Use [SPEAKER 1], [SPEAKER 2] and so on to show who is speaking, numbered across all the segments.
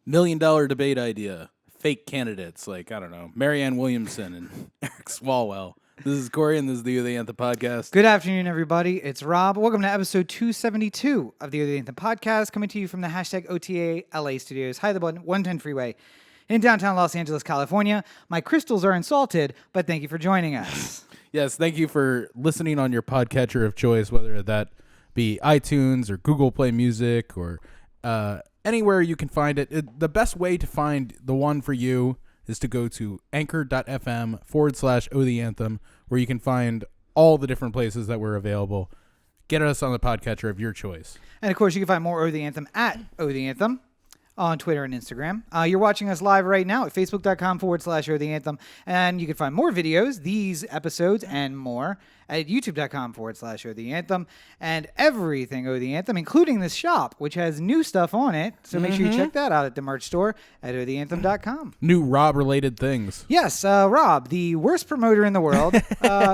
[SPEAKER 1] Million-dollar debate idea. Fake candidates like, I don't know, Marianne Williamson and Eric Swalwell. This is Corey, and this is the O The Anthem podcast.
[SPEAKER 2] Good afternoon, everybody. It's Rob. Welcome to episode 272 of the O The Anthem podcast, coming to you from the hashtag OTA LA studios, High the Button, 110 Freeway in downtown Los Angeles, California. My crystals are insulted, but thank you for joining us.
[SPEAKER 1] Yes, thank you for listening on your podcatcher of choice, whether that be iTunes or Google Play Music or anywhere you can find it. The best way to find the one for you is to go to anchor.fm/O The Anthem, where you can find all the different places that we're available. Get us on the podcatcher of your choice.
[SPEAKER 2] And of course, you can find more O The Anthem at O The Anthem on Twitter and Instagram. You're watching us live right now at facebook.com/O The Anthem. And you can find more videos, these episodes and more, at youtube.com/O The Anthem. And everything O The Anthem, including this shop, which has new stuff on it. So make sure you check that out at the merch store at otheanthem.com.
[SPEAKER 1] New Rob-related things.
[SPEAKER 2] Yes, Rob, the worst promoter in the world,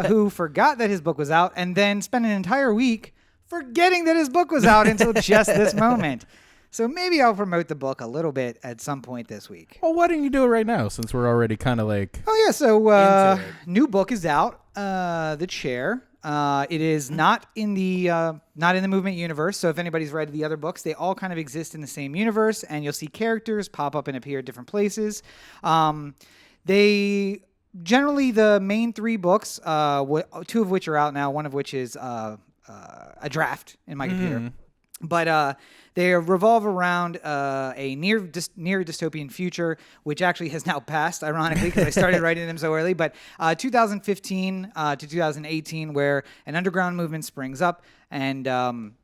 [SPEAKER 2] who forgot that his book was out and then spent an entire week forgetting that his book was out until just this moment. So maybe I'll promote the book a little bit at some point this week.
[SPEAKER 1] Well, why don't you do it right now, since we're already kind of like...
[SPEAKER 2] Oh, yeah. So new book is out, The Chair. It is not in the movement universe. So if anybody's read the other books, they all kind of exist in the same universe, and you'll see characters pop up and appear at different places. They generally, the main three books, two of which are out now, one of which is a draft in my computer. But they revolve around a near dystopian future, which actually has now passed, ironically, because I started writing them so early. But 2015 to 2018, where an underground movement springs up and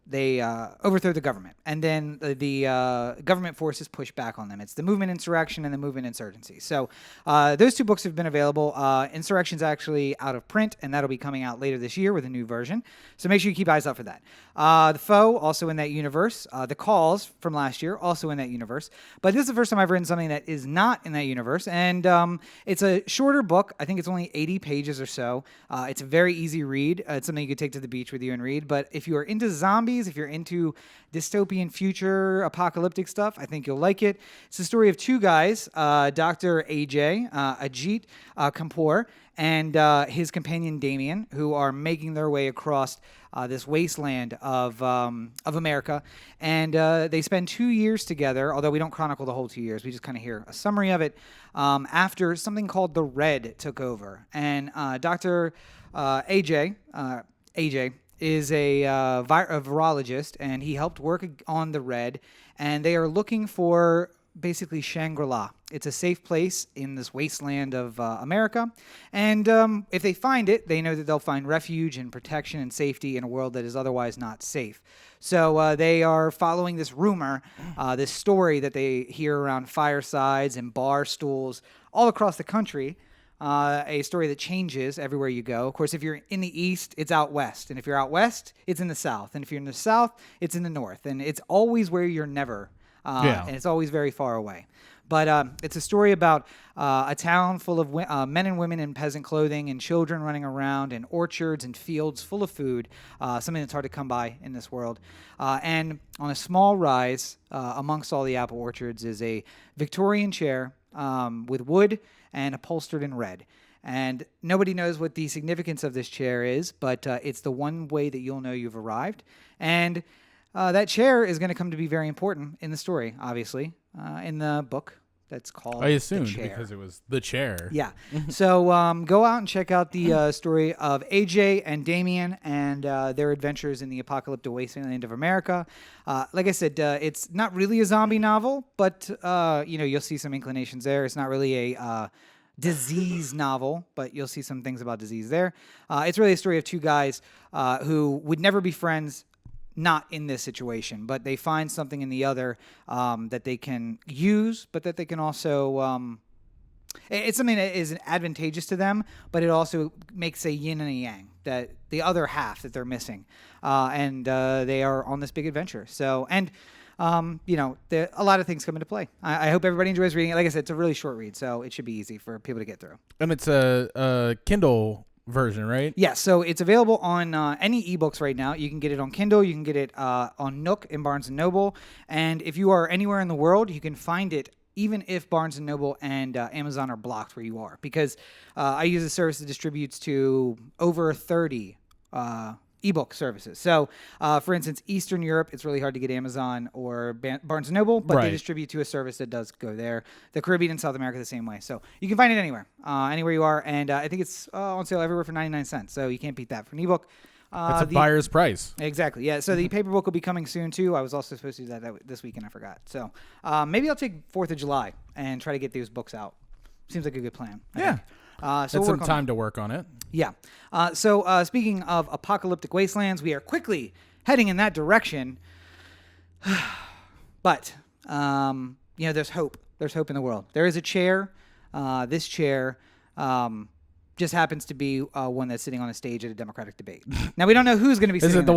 [SPEAKER 2] they overthrow the government. And then the government forces push back on them. It's the movement insurrection and the movement insurgency. So those two books have been available. Insurrection's actually out of print, and that'll be coming out later this year with a new version. So make sure you keep eyes out for that. The Foe, also in that universe. The Calls from last year, also in that universe. But this is the first time I've written something that is not in that universe. And it's a shorter book. I think it's only 80 pages or so. It's a very easy read. It's something you could take to the beach with you and read. But if you are into zombies, if you're into dystopian future, apocalyptic stuff, I think you'll like it. It's the story of two guys, Dr. Ajit Kapoor, and his companion Damien, who are making their way across this wasteland of America. And they spend 2 years together, although we don't chronicle the whole 2 years. We just kind of hear a summary of it after something called the Red took over. And Dr. AJ is a virologist, and he helped work on the Red. And they are looking for basically Shangri-La. It's a safe place in this wasteland of America. And if they find it, they know that they'll find refuge and protection and safety in a world that is otherwise not safe. So they are following this rumor, this story that they hear around firesides and bar stools all across the country. A story that changes everywhere you go. Of course, if you're in the East, it's out West. And if you're out West, it's in the South. And if you're in the South, it's in the North. And it's always where you're never. And it's always very far away. But it's a story about a town full of men and women in peasant clothing and children running around and orchards and fields full of food, something that's hard to come by in this world. And on a small rise amongst all the apple orchards is a Victorian chair with wood and upholstered in red. And nobody knows what the significance of this chair is, but it's the one way that you'll know you've arrived. And that chair is going to come to be very important in the story, obviously, in the book that's called
[SPEAKER 1] I assumed
[SPEAKER 2] The Chair.
[SPEAKER 1] because it was The Chair.
[SPEAKER 2] Yeah. So go out and check out the story of AJ and Damien and their adventures in the apocalyptic wasteland of America. Like I said, it's not really a zombie novel, but you'll see some inclinations there. It's not really a disease novel, but you'll see some things about disease there. It's really a story of two guys who would never be friends, not in this situation, but they find something in the other that they can use, but that they can also... it's something that is advantageous to them, but it also makes a yin and a yang, that the other half that they're missing. And they are on this big adventure. So, and... a lot of things come into play. I hope everybody enjoys reading it. Like I said, it's a really short read, so it should be easy for people to get through.
[SPEAKER 1] And it's a Kindle version, right?
[SPEAKER 2] Yeah, so it's available on any ebooks right now. You can get it on Kindle. You can get it on Nook in Barnes & Noble. And if you are anywhere in the world, you can find it even if Barnes & Noble and Amazon are blocked where you are. Because I use a service that distributes to over 30 ebook services. So, for instance, Eastern Europe, it's really hard to get Amazon or Barnes & Noble, but they distribute to a service that does go there. The Caribbean and South America the same way. So you can find it anywhere, anywhere you are. And I think it's on sale everywhere for 99 cents. So you can't beat that for an ebook.
[SPEAKER 1] That's a buyer's price.
[SPEAKER 2] Exactly. Yeah. So the paper book will be coming soon too. I was also supposed to do that this week and I forgot. So maybe I'll take 4th of July and try to get these books out. Seems like a good plan.
[SPEAKER 1] Yeah.
[SPEAKER 2] So
[SPEAKER 1] some time to work on it.
[SPEAKER 2] Yeah. So speaking of apocalyptic wastelands, we are quickly heading in that direction. But there's hope. There's hope in the world. There is a chair. This chair just happens to be one that's sitting on a stage at a Democratic debate. Now we don't know who's going to be. Is it
[SPEAKER 1] the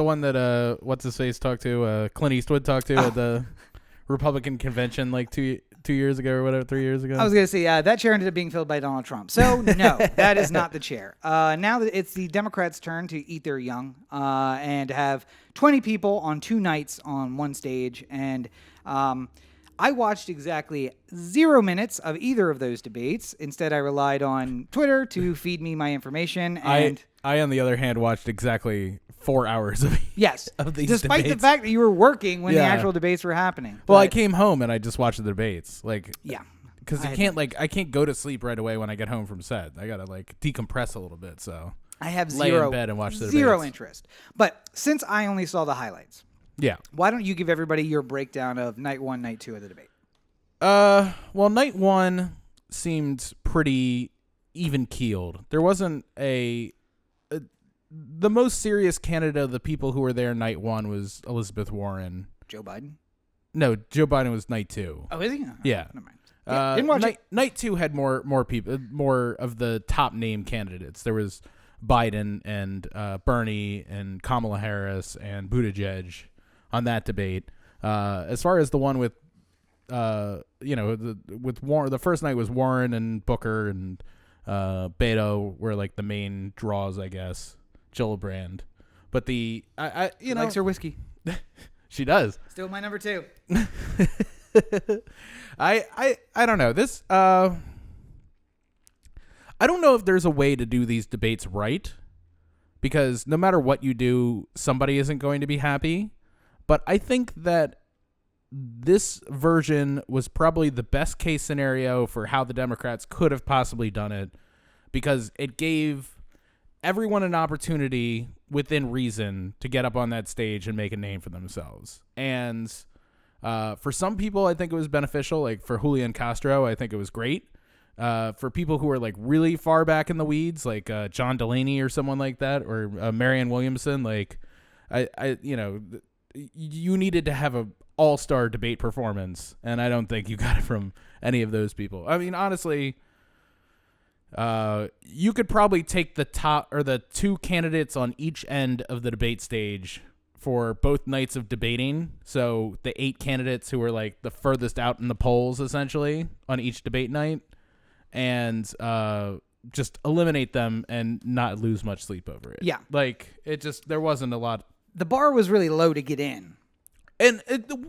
[SPEAKER 1] one that what's his face talked to? Clint Eastwood talked to at the Republican convention like 2 years ago or whatever, 3 years ago.
[SPEAKER 2] I was going to say that chair ended up being filled by Donald Trump. So no, that is not the chair. Now that it's the Democrats' turn to eat their young and have 20 people on 2 nights on one stage. And I watched exactly 0 minutes of either of those debates. Instead, I relied on Twitter to feed me my information. And
[SPEAKER 1] I on the other hand, watched exactly 4 hours of of these
[SPEAKER 2] despite
[SPEAKER 1] debates.
[SPEAKER 2] the fact that you were working when the actual debates were happening.
[SPEAKER 1] Well, I came home and I just watched the debates.
[SPEAKER 2] Yeah.
[SPEAKER 1] Because I can't go to sleep right away when I get home from set. I gotta decompress a little bit. So
[SPEAKER 2] I have
[SPEAKER 1] lay in bed and watch the
[SPEAKER 2] zero
[SPEAKER 1] debates.
[SPEAKER 2] interest. But since I only saw the highlights, why don't you give everybody your breakdown of night 1, night 2 of the debate?
[SPEAKER 1] Well, night 1 seemed pretty even keeled. There wasn't the most serious candidate of the people who were there night 1 was Elizabeth Warren.
[SPEAKER 2] Joe Biden?
[SPEAKER 1] No, Joe Biden was night 2.
[SPEAKER 2] Oh, is he?
[SPEAKER 1] Yeah.
[SPEAKER 2] Never mind. Didn't watch it.
[SPEAKER 1] Night 2 had more people, more of the top name candidates. There was Biden and Bernie and Kamala Harris and Buttigieg on that debate. As far as the one with, with Warren, the first night was Warren and Booker and Beto were like the main draws, I guess. Gillibrand, but she
[SPEAKER 2] likes her whiskey.
[SPEAKER 1] She does.
[SPEAKER 2] Still my number 2.
[SPEAKER 1] I don't know this. I don't know if there's a way to do these debates right, because no matter what you do, somebody isn't going to be happy. But I think that this version was probably the best case scenario for how the Democrats could have possibly done it, because it gave everyone an opportunity within reason to get up on that stage and make a name for themselves. And for some people, I think it was beneficial. Like for Julian Castro, I think it was great. For people who are like really far back in the weeds, like John Delaney or someone like that, or Marianne Williamson, like you needed to have a all-star debate performance, and I don't think you got it from any of those people. I mean, honestly, you could probably take the top or the 2 candidates on each end of the debate stage for both nights of debating. So the 8 candidates who were like the furthest out in the polls, essentially, on each debate night, and just eliminate them and not lose much sleep over it.
[SPEAKER 2] Yeah.
[SPEAKER 1] There wasn't a lot.
[SPEAKER 2] The bar was really low to get in.
[SPEAKER 1] And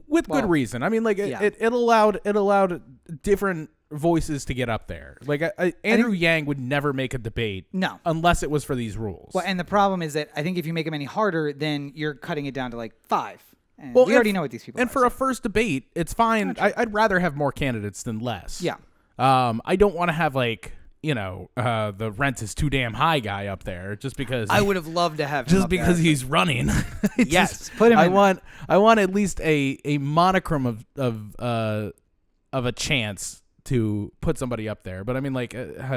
[SPEAKER 1] with good reason. I mean, it allowed different voices to get up there. Andrew Yang would never make a debate, unless it was for these rules.
[SPEAKER 2] Well, and the problem is that I think if you make them any harder, then you're cutting it down to 5. And we already know what these people are.
[SPEAKER 1] And for a first debate, it's fine. I'd rather have more candidates than less.
[SPEAKER 2] Yeah.
[SPEAKER 1] I don't want to have the rent is too damn high guy up there just because
[SPEAKER 2] I would have loved to have him
[SPEAKER 1] just
[SPEAKER 2] up
[SPEAKER 1] because
[SPEAKER 2] there.
[SPEAKER 1] he's running.
[SPEAKER 2] Yes, put him.
[SPEAKER 1] I want at least a monochrome of a chance to put somebody up there. But I mean, I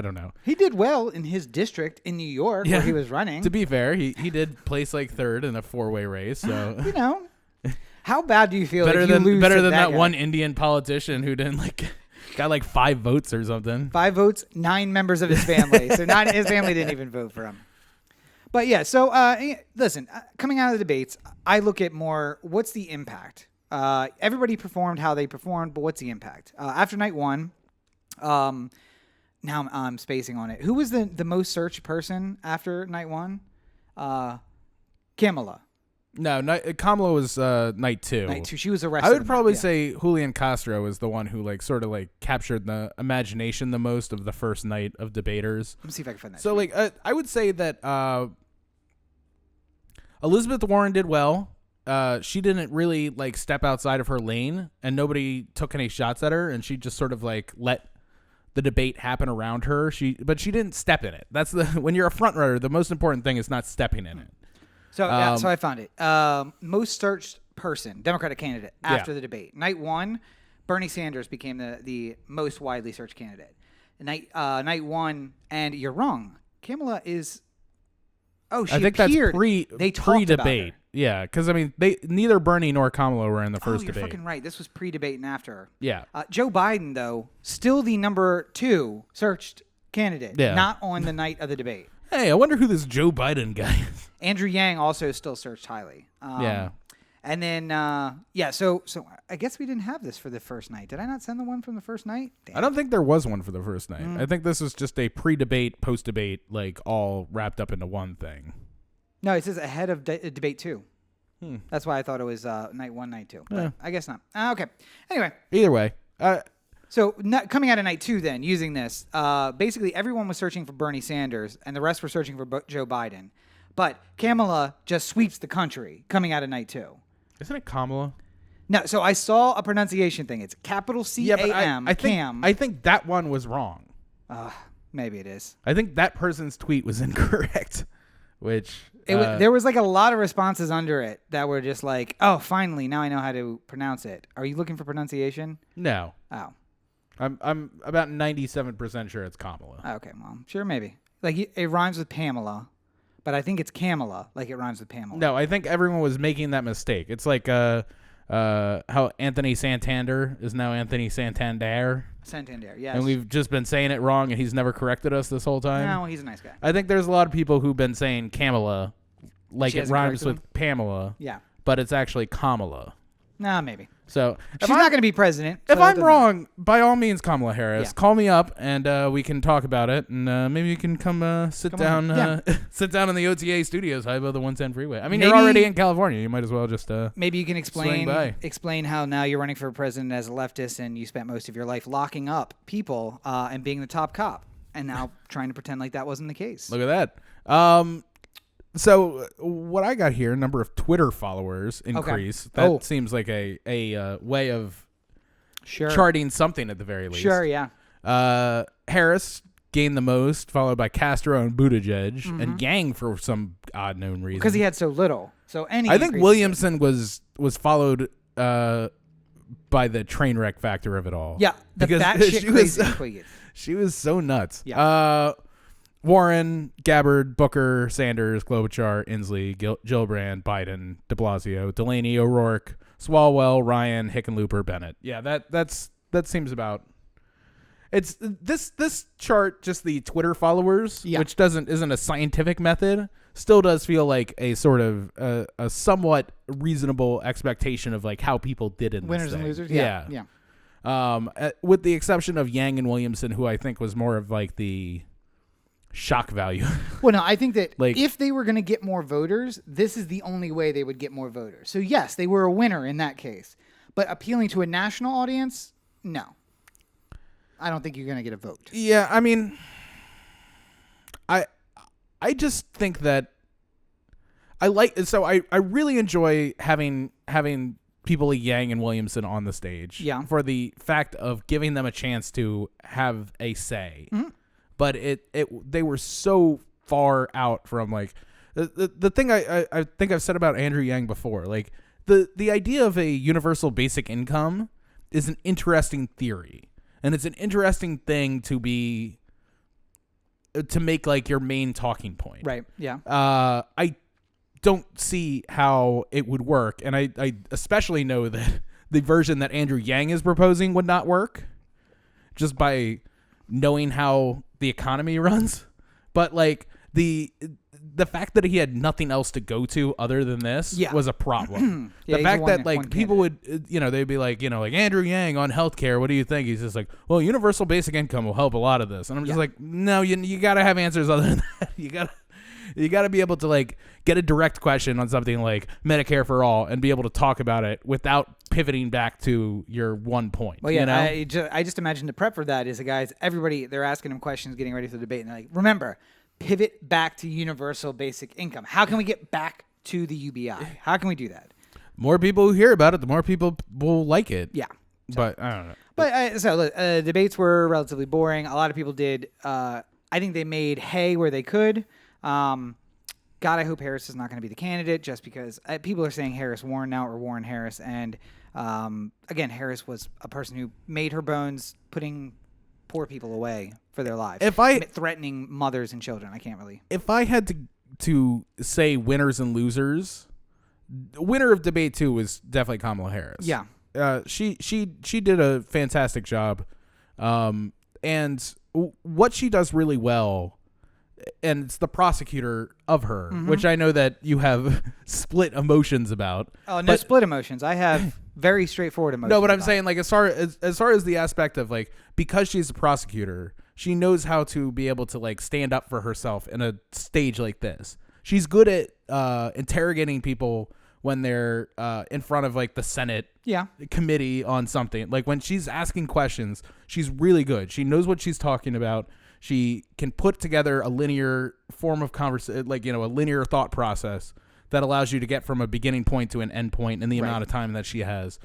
[SPEAKER 1] don't know.
[SPEAKER 2] He did well in his district in New York where he was running.
[SPEAKER 1] To be fair, he did place 3rd in a 4-way race. So
[SPEAKER 2] how bad do you feel?
[SPEAKER 1] Better
[SPEAKER 2] if you
[SPEAKER 1] than
[SPEAKER 2] lose
[SPEAKER 1] better
[SPEAKER 2] to
[SPEAKER 1] than that
[SPEAKER 2] guy?
[SPEAKER 1] one Indian politician who didn't got 5 votes or something.
[SPEAKER 2] 5 votes, 9 members of his family. So his family didn't even vote for him. But yeah, so listen, coming out of the debates, I look at more what's the impact. Everybody performed how they performed, but what's the impact? After night 1, now I'm spacing on it. Who was the most searched person after night 1? Kamala.
[SPEAKER 1] No, Kamala was night 2.
[SPEAKER 2] Night 2. She was arrested.
[SPEAKER 1] I would probably say Julian Castro was the one who like sort of like captured the imagination the most of the first night of debaters.
[SPEAKER 2] Let me see if I can find that.
[SPEAKER 1] So like I would say that Elizabeth Warren did well. She didn't really like step outside of her lane, and nobody took any shots at her, and she just sort of like let the debate happen around her. But she didn't step in it. That's when you're a front runner, the most important thing is not stepping in it.
[SPEAKER 2] So so I found it. Most searched person, Democratic candidate after the debate. Night 1, Bernie Sanders became the most widely searched candidate. Night 1, and you're wrong. Kamala is. Oh, she
[SPEAKER 1] I think
[SPEAKER 2] appeared.
[SPEAKER 1] That's
[SPEAKER 2] they talked
[SPEAKER 1] pre-debate.
[SPEAKER 2] about her.
[SPEAKER 1] Yeah, because I mean, neither Bernie nor Kamala were in the first
[SPEAKER 2] you're
[SPEAKER 1] debate.
[SPEAKER 2] fucking right. This was pre-debate and after her.
[SPEAKER 1] Yeah.
[SPEAKER 2] Joe Biden, though, still the number 2 searched candidate.
[SPEAKER 1] Yeah.
[SPEAKER 2] Not on the night of the debate.
[SPEAKER 1] Hey, I wonder who this Joe Biden guy is.
[SPEAKER 2] Andrew Yang also still searched highly.
[SPEAKER 1] Yeah.
[SPEAKER 2] And then, so I guess we didn't have this for the first night. Did I not send the one from the first night? Damn.
[SPEAKER 1] I don't think there was one for the first night. I think this was just a pre-debate, post-debate, like all wrapped up into one thing.
[SPEAKER 2] No, it says ahead of debate 2. That's why I thought it was night 1, night 2. But I guess not. Okay. Anyway.
[SPEAKER 1] Either way.
[SPEAKER 2] So coming out of night 2 then, using this, basically everyone was searching for Bernie Sanders and the rest were searching for Joe Biden. But Kamala just sweeps the country coming out of night 2.
[SPEAKER 1] Isn't it Kamala?
[SPEAKER 2] No, so I saw a pronunciation thing. It's capital C-A-M, Cam.
[SPEAKER 1] I think that one was wrong.
[SPEAKER 2] Maybe it is.
[SPEAKER 1] I think that person's tweet was incorrect, which...
[SPEAKER 2] there was like a lot of responses under it that were just like, oh, finally, now I know how to pronounce it. Are you looking for pronunciation?
[SPEAKER 1] No.
[SPEAKER 2] Oh.
[SPEAKER 1] I'm about 97% sure it's Kamala.
[SPEAKER 2] Okay, well, sure, maybe. Like, it rhymes with Pamela, but I think it's Kamala, like it rhymes with Pamela.
[SPEAKER 1] No, I think everyone was making that mistake. It's like how Anthony Santander is now Anthony Santander.
[SPEAKER 2] Santander, yes.
[SPEAKER 1] And we've just been saying it wrong, and he's never corrected us this whole time.
[SPEAKER 2] No, he's a nice guy.
[SPEAKER 1] I think there's a lot of people who've been saying Kamala, like
[SPEAKER 2] She
[SPEAKER 1] it
[SPEAKER 2] hasn't
[SPEAKER 1] rhymes
[SPEAKER 2] corrected
[SPEAKER 1] with Pamela.
[SPEAKER 2] Yeah.
[SPEAKER 1] But it's actually Kamala.
[SPEAKER 2] Nah, maybe.
[SPEAKER 1] So
[SPEAKER 2] She's not going to be president.
[SPEAKER 1] If
[SPEAKER 2] so
[SPEAKER 1] I'm wrong, by all means, Kamala Harris,
[SPEAKER 2] Yeah.
[SPEAKER 1] call me up and we can talk about it, and maybe you can come sit down sit down in the OTA studios high above the 110 freeway. I mean,
[SPEAKER 2] Maybe-
[SPEAKER 1] you're already in California. You might as well just
[SPEAKER 2] Maybe you can
[SPEAKER 1] Swing by.
[SPEAKER 2] explain how now you're running for president as a leftist and you spent most of your life locking up people and being the top cop, and now trying to pretend like that wasn't the case.
[SPEAKER 1] look at that. So what I got here, number of Twitter followers increase.
[SPEAKER 2] Okay.
[SPEAKER 1] That seems like a way of
[SPEAKER 2] Sure.
[SPEAKER 1] charting something at the very least.
[SPEAKER 2] Sure, yeah.
[SPEAKER 1] Harris gained the most, followed by Castro and Buttigieg, and Yang for some odd known reason.
[SPEAKER 2] Because he had so little. So any
[SPEAKER 1] I think
[SPEAKER 2] increase-
[SPEAKER 1] Williamson was followed by the train wreck factor of it all.
[SPEAKER 2] Yeah,
[SPEAKER 1] because
[SPEAKER 2] that shit
[SPEAKER 1] she was
[SPEAKER 2] crazy.
[SPEAKER 1] she was so nuts.
[SPEAKER 2] Yeah.
[SPEAKER 1] Warren, Gabbard, Booker, Sanders, Klobuchar, Inslee, Gillibrand, Biden, De Blasio, Delaney, O'Rourke, Swalwell, Ryan, Hickenlooper, Bennett. Yeah, that seems about. It's this chart, just the Twitter followers, which isn't a scientific method, still does feel like a sort of a somewhat reasonable expectation of like how people did in this
[SPEAKER 2] Winners and
[SPEAKER 1] thing.
[SPEAKER 2] losers. Yeah.
[SPEAKER 1] With the exception of Yang and Williamson, who I think was more of like the shock value.
[SPEAKER 2] Well, no, I think that
[SPEAKER 1] Like-
[SPEAKER 2] if they were going to get more voters, this is the only way they would get more voters. So, yes, they were a winner in that case. But appealing to a national audience, no. I don't think you're going to get a vote.
[SPEAKER 1] Yeah, I mean, I just think that I really enjoy having people like Yang and Williamson on the stage.
[SPEAKER 2] Yeah.
[SPEAKER 1] For the fact of giving them a chance to have a say.
[SPEAKER 2] Mm-hmm.
[SPEAKER 1] But they were so far out from like the thing I think I've said about Andrew Yang before. Like the idea of a universal basic income is an interesting theory. And it's an interesting thing to make like your main talking point.
[SPEAKER 2] Right, yeah.
[SPEAKER 1] I don't see how it would work. And I especially know that the version that Andrew Yang is proposing would not work just by knowing how the economy runs. But like the the fact that he had nothing else to go to other than this was a problem.
[SPEAKER 2] Yeah,
[SPEAKER 1] the fact that like people would, they'd be like, like Andrew Yang on healthcare. What do you think? He's just like, well, universal basic income will help a lot of this. And I'm just like, no, you got to have answers other than that. You got to be able to like get a direct question on something like Medicare for all and be able to talk about it without pivoting back to your one point.
[SPEAKER 2] Well, yeah, I just imagine the prep for that is the guys, everybody, they're asking him questions, getting ready for the debate. And they're like, remember, pivot back to universal basic income. How can we get back to the UBI? How can we do that?
[SPEAKER 1] More people who hear about it, the more people will like it.
[SPEAKER 2] Yeah.
[SPEAKER 1] But I don't know.
[SPEAKER 2] But debates were relatively boring. A lot of people did. I think they made hay where they could. God, I hope Harris is not going to be the candidate just because people are saying Harris Warren now or Warren Harris. And again, Harris was a person who made her bones putting poor people away for their lives. Threatening mothers and children. I can't really.
[SPEAKER 1] If I had to say winners and losers, the winner of debate 2 was definitely Kamala Harris.
[SPEAKER 2] Yeah.
[SPEAKER 1] She did a fantastic job. And what she does really well, and it's the prosecutor of her, which I know that you have split emotions about.
[SPEAKER 2] Oh, no split emotions. I have very straightforward emotions.
[SPEAKER 1] No, but I'm saying like as far as the aspect of like, because she's a prosecutor, she knows how to be able to like stand up for herself in a stage like this. She's good at interrogating people when they're in front of like the Senate committee on something. Like when she's asking questions, she's really good. She knows what she's talking about. She can put together a linear form of conversation, like, a linear thought process that allows you to get from a beginning point to an end point in the amount of time that she has.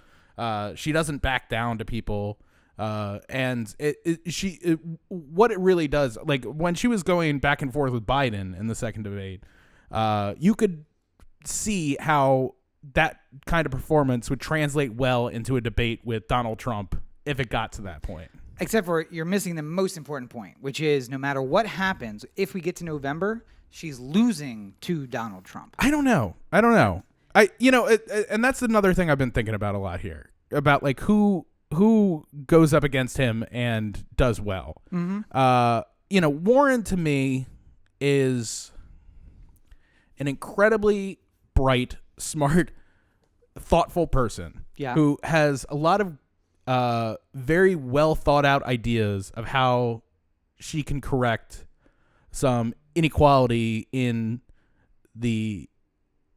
[SPEAKER 1] She doesn't back down to people. And what it really does, like when she was going back and forth with Biden in the second debate, you could see how that kind of performance would translate well into a debate with Donald Trump if it got to that point.
[SPEAKER 2] Except for you're missing the most important point, which is no matter what happens, if we get to November, she's losing to Donald Trump.
[SPEAKER 1] I don't know. And that's another thing I've been thinking about a lot here, about like who goes up against him and does well. Warren to me is an incredibly bright, smart, thoughtful person who has a lot of very well thought out ideas of how she can correct some inequality in the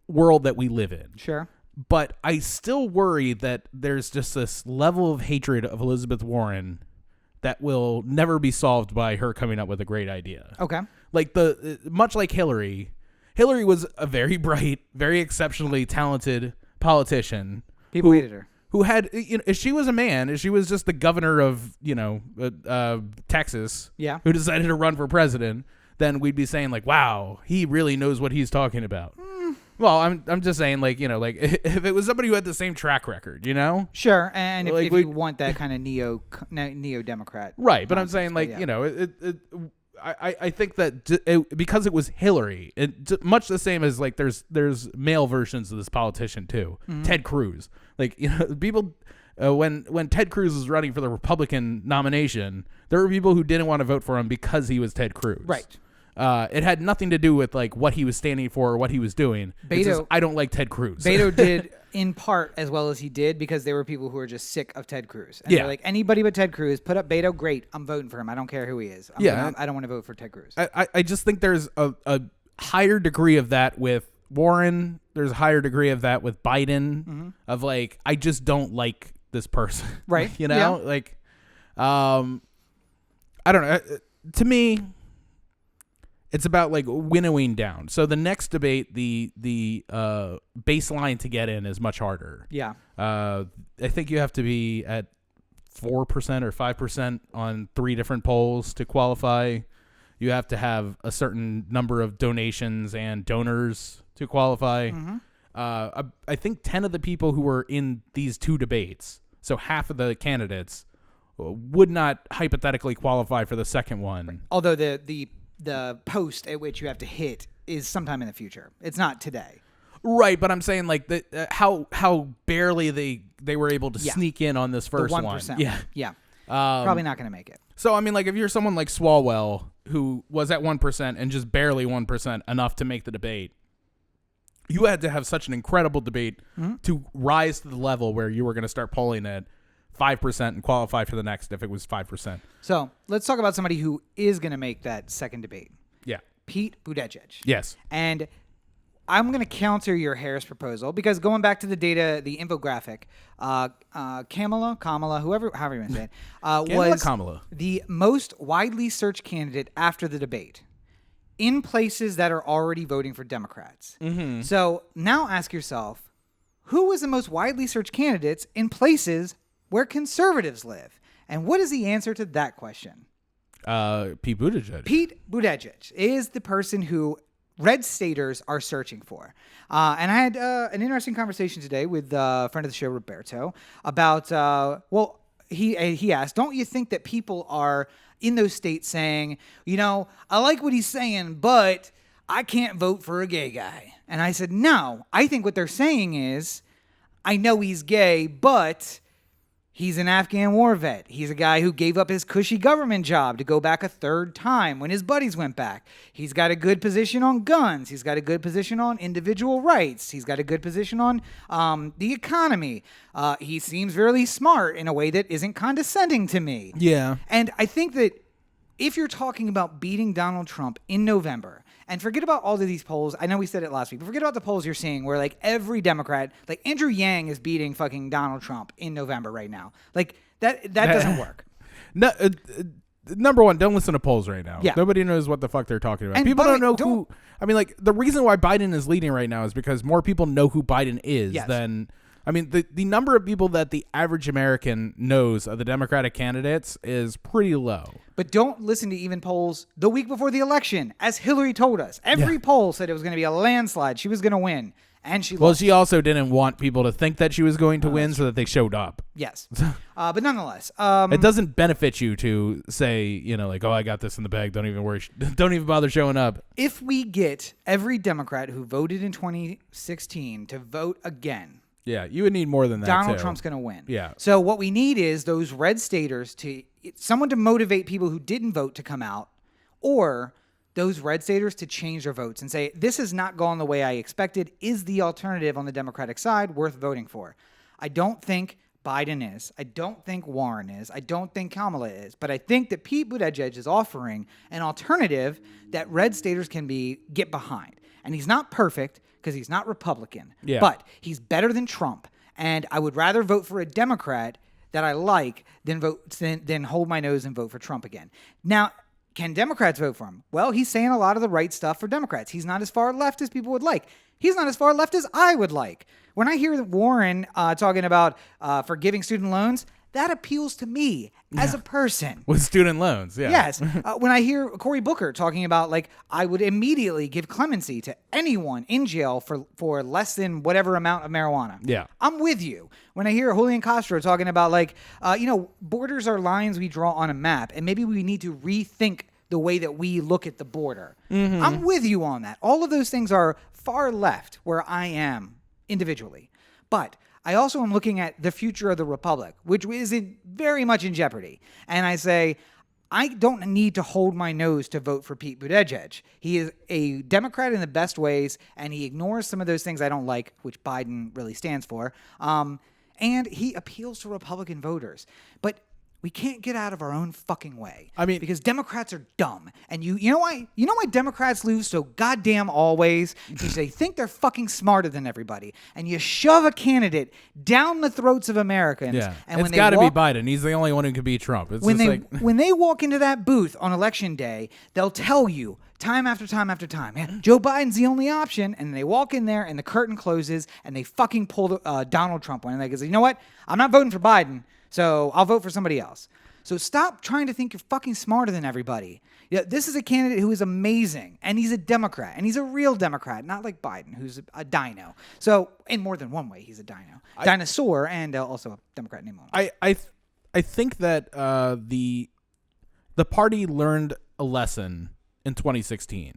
[SPEAKER 1] world that we live in.
[SPEAKER 2] Sure.
[SPEAKER 1] But I still worry that there's just this level of hatred of Elizabeth Warren that will never be solved by her coming up with a great idea.
[SPEAKER 2] Okay.
[SPEAKER 1] Like much like Hillary was a very bright, very exceptionally talented politician.
[SPEAKER 2] People hated her.
[SPEAKER 1] Who had, if she was a man, if she was just the governor of, Texas, who decided to run for president, then we'd be saying like, wow, he really knows what he's talking about. Well, I'm just saying like, like if it was somebody who had the same track record,
[SPEAKER 2] Sure. And if you want that kind of neo-Democrat.
[SPEAKER 1] Right. But I'm saying like, I think that because it was Hillary, much the same as like there's male versions of this politician too. Ted Cruz. Like, people, when Ted Cruz was running for the Republican nomination, there were people who didn't want to vote for him because he was Ted Cruz.
[SPEAKER 2] Right.
[SPEAKER 1] It had nothing to do with like what he was standing for or what he was doing. Beto, I don't like Ted Cruz.
[SPEAKER 2] Beto did in part as well as he did because there were people who were just sick of Ted Cruz. And they're like, anybody but Ted Cruz, put up Beto, great, I'm voting for him. I don't care who he is. I don't want to vote for Ted Cruz.
[SPEAKER 1] I just think there's a higher degree of that with Warren. There's a higher degree of that with Biden, of like, I just don't like this person.
[SPEAKER 2] Right.
[SPEAKER 1] Like, I don't know. To me, it's about like winnowing down. So the next debate, the baseline to get in is much harder.
[SPEAKER 2] Yeah.
[SPEAKER 1] I think you have to be at 4% or 5% on 3 different polls to qualify. You have to have a certain number of donations and donors to qualify. I think 10 of the people who were in these 2 debates, so half of the candidates, would not hypothetically qualify for the second one.
[SPEAKER 2] Right. Although the post at which you have to hit is sometime in the future. It's not today.
[SPEAKER 1] Right, but I'm saying like how barely they were able to sneak in on this first
[SPEAKER 2] 1%.
[SPEAKER 1] one.
[SPEAKER 2] Yeah. Probably not going to make it.
[SPEAKER 1] So, I mean, like, if you're someone like Swalwell, who was at 1% and just barely 1% enough to make the debate, you had to have such an incredible debate to rise to the level where you were going to start polling at 5% and qualify for the next if it was 5%.
[SPEAKER 2] So let's talk about somebody who is going to make that second debate.
[SPEAKER 1] Yeah.
[SPEAKER 2] Pete Buttigieg.
[SPEAKER 1] Yes.
[SPEAKER 2] And I'm going to counter your Harris proposal because going back to the data, the infographic, Kamala, however you want to say it, was
[SPEAKER 1] Kamala.
[SPEAKER 2] the most widely searched candidate after the debate in places that are already voting for Democrats.
[SPEAKER 1] Mm-hmm.
[SPEAKER 2] So now ask yourself, who was the most widely searched candidates in places where conservatives live? And what is the answer to that question?
[SPEAKER 1] Pete Buttigieg.
[SPEAKER 2] Pete Buttigieg is the person who red staters are searching for. And I had an interesting conversation today with a friend of the show, Roberto, about, he asked, don't you think that people are in those states saying, I like what he's saying, but I can't vote for a gay guy? And I said, no, I think what they're saying is, I know he's gay, but he's an Afghan war vet. He's a guy who gave up his cushy government job to go back a third time when his buddies went back. He's got a good position on guns. He's got a good position on individual rights. He's got a good position on the economy. He seems really smart in a way that isn't condescending to me.
[SPEAKER 1] Yeah.
[SPEAKER 2] And I think that if you're talking about beating Donald Trump in November, and forget about all of these polls. I know we said it last week, but forget about the polls you're seeing where like every Democrat, like Andrew Yang is beating fucking Donald Trump in November right now. Like that doesn't work.
[SPEAKER 1] No, number one, don't listen to polls right now.
[SPEAKER 2] Yeah.
[SPEAKER 1] Nobody knows what the fuck they're talking about.
[SPEAKER 2] And
[SPEAKER 1] People
[SPEAKER 2] by
[SPEAKER 1] don't
[SPEAKER 2] the way,
[SPEAKER 1] know who. I mean, like the reason why Biden is leading right now is because more people know who Biden is than. I mean, the number of people that the average American knows of the Democratic candidates is pretty low.
[SPEAKER 2] But don't listen to even polls the week before the election, as Hillary told us. Every poll said it was going to be a landslide. She was going to win, and she lost.
[SPEAKER 1] Well, she also didn't want people to think that she was going to win so that they showed up.
[SPEAKER 2] Yes. But nonetheless.
[SPEAKER 1] It doesn't benefit you to say, like, oh, I got this in the bag. Don't even worry. Don't even bother showing up.
[SPEAKER 2] If we get every Democrat who voted in 2016 to vote again,
[SPEAKER 1] yeah, you would need more than that.
[SPEAKER 2] Donald Trump's going to win.
[SPEAKER 1] Yeah.
[SPEAKER 2] So what we need is those red staters someone to motivate people who didn't vote to come out, or those red staters to change their votes and say, this has not gone the way I expected. Is the alternative on the Democratic side worth voting for? I don't think Biden is. I don't think Warren is. I don't think Kamala is. But I think that Pete Buttigieg is offering an alternative that red staters can get behind. And he's not perfect, because he's not Republican, but he's better than Trump. And I would rather vote for a Democrat that I like than hold my nose and vote for Trump again. Now, can Democrats vote for him? Well, he's saying a lot of the right stuff for Democrats. He's not as far left as people would like. He's not as far left as I would like. When I hear Warren talking about forgiving student loans, that appeals to me as a person.
[SPEAKER 1] With student loans, yeah.
[SPEAKER 2] Yes. When I hear Cory Booker talking about, like, I would immediately give clemency to anyone in jail for less than whatever amount of marijuana.
[SPEAKER 1] Yeah.
[SPEAKER 2] I'm with you. When I hear Julian Castro talking about, like, borders are lines we draw on a map, and maybe we need to rethink the way that we look at the border. Mm-hmm. I'm with you on that. All of those things are far left where I am individually. But I also am looking at the future of the republic, which is very much in jeopardy. And I say, I don't need to hold my nose to vote for Pete Buttigieg. He is a Democrat in the best ways, and he ignores some of those things I don't like, which Biden really stands for. And he appeals to Republican voters. But we can't get out of our own fucking way.
[SPEAKER 1] I mean,
[SPEAKER 2] because Democrats are dumb. And you know why Democrats lose so goddamn always? Because they think they're fucking smarter than everybody. And you shove a candidate down the throats of Americans.
[SPEAKER 1] Yeah.
[SPEAKER 2] And
[SPEAKER 1] it's got to be Biden. He's the only one who can beat Trump. It's
[SPEAKER 2] when they walk into that booth on election day, they'll tell you time after time after time, man, Joe Biden's the only option. And they walk in there and the curtain closes and they fucking pull Donald Trump one. And they say, you know what? I'm not voting for Biden. So I'll vote for somebody else. So stop trying to think you're fucking smarter than everybody. Yeah, this is a candidate who is amazing, and he's a Democrat, and he's a real Democrat, not like Biden, who's a dino. So in more than one way, he's a dino, dinosaur, and also a Democrat named Mona.
[SPEAKER 1] I think that the party learned a lesson in 2016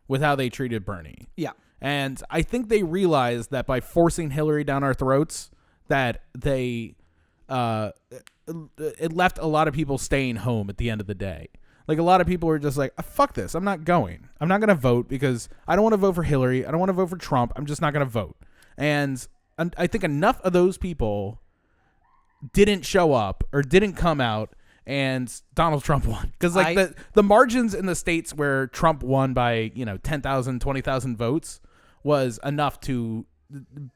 [SPEAKER 1] with how they treated Bernie.
[SPEAKER 2] Yeah,
[SPEAKER 1] and I think they realized that by forcing Hillary down our throats, that they it left a lot of people staying home at the end of the day. Like, a lot of people were just like, fuck this. I'm not going. I'm not going to vote because I don't want to vote for Hillary. I don't want to vote for Trump. I'm just not going to vote. And I think enough of those people didn't show up or didn't come out, and Donald Trump won. Because, like, the margins in the states where Trump won by, 10,000, 20,000 votes was enough to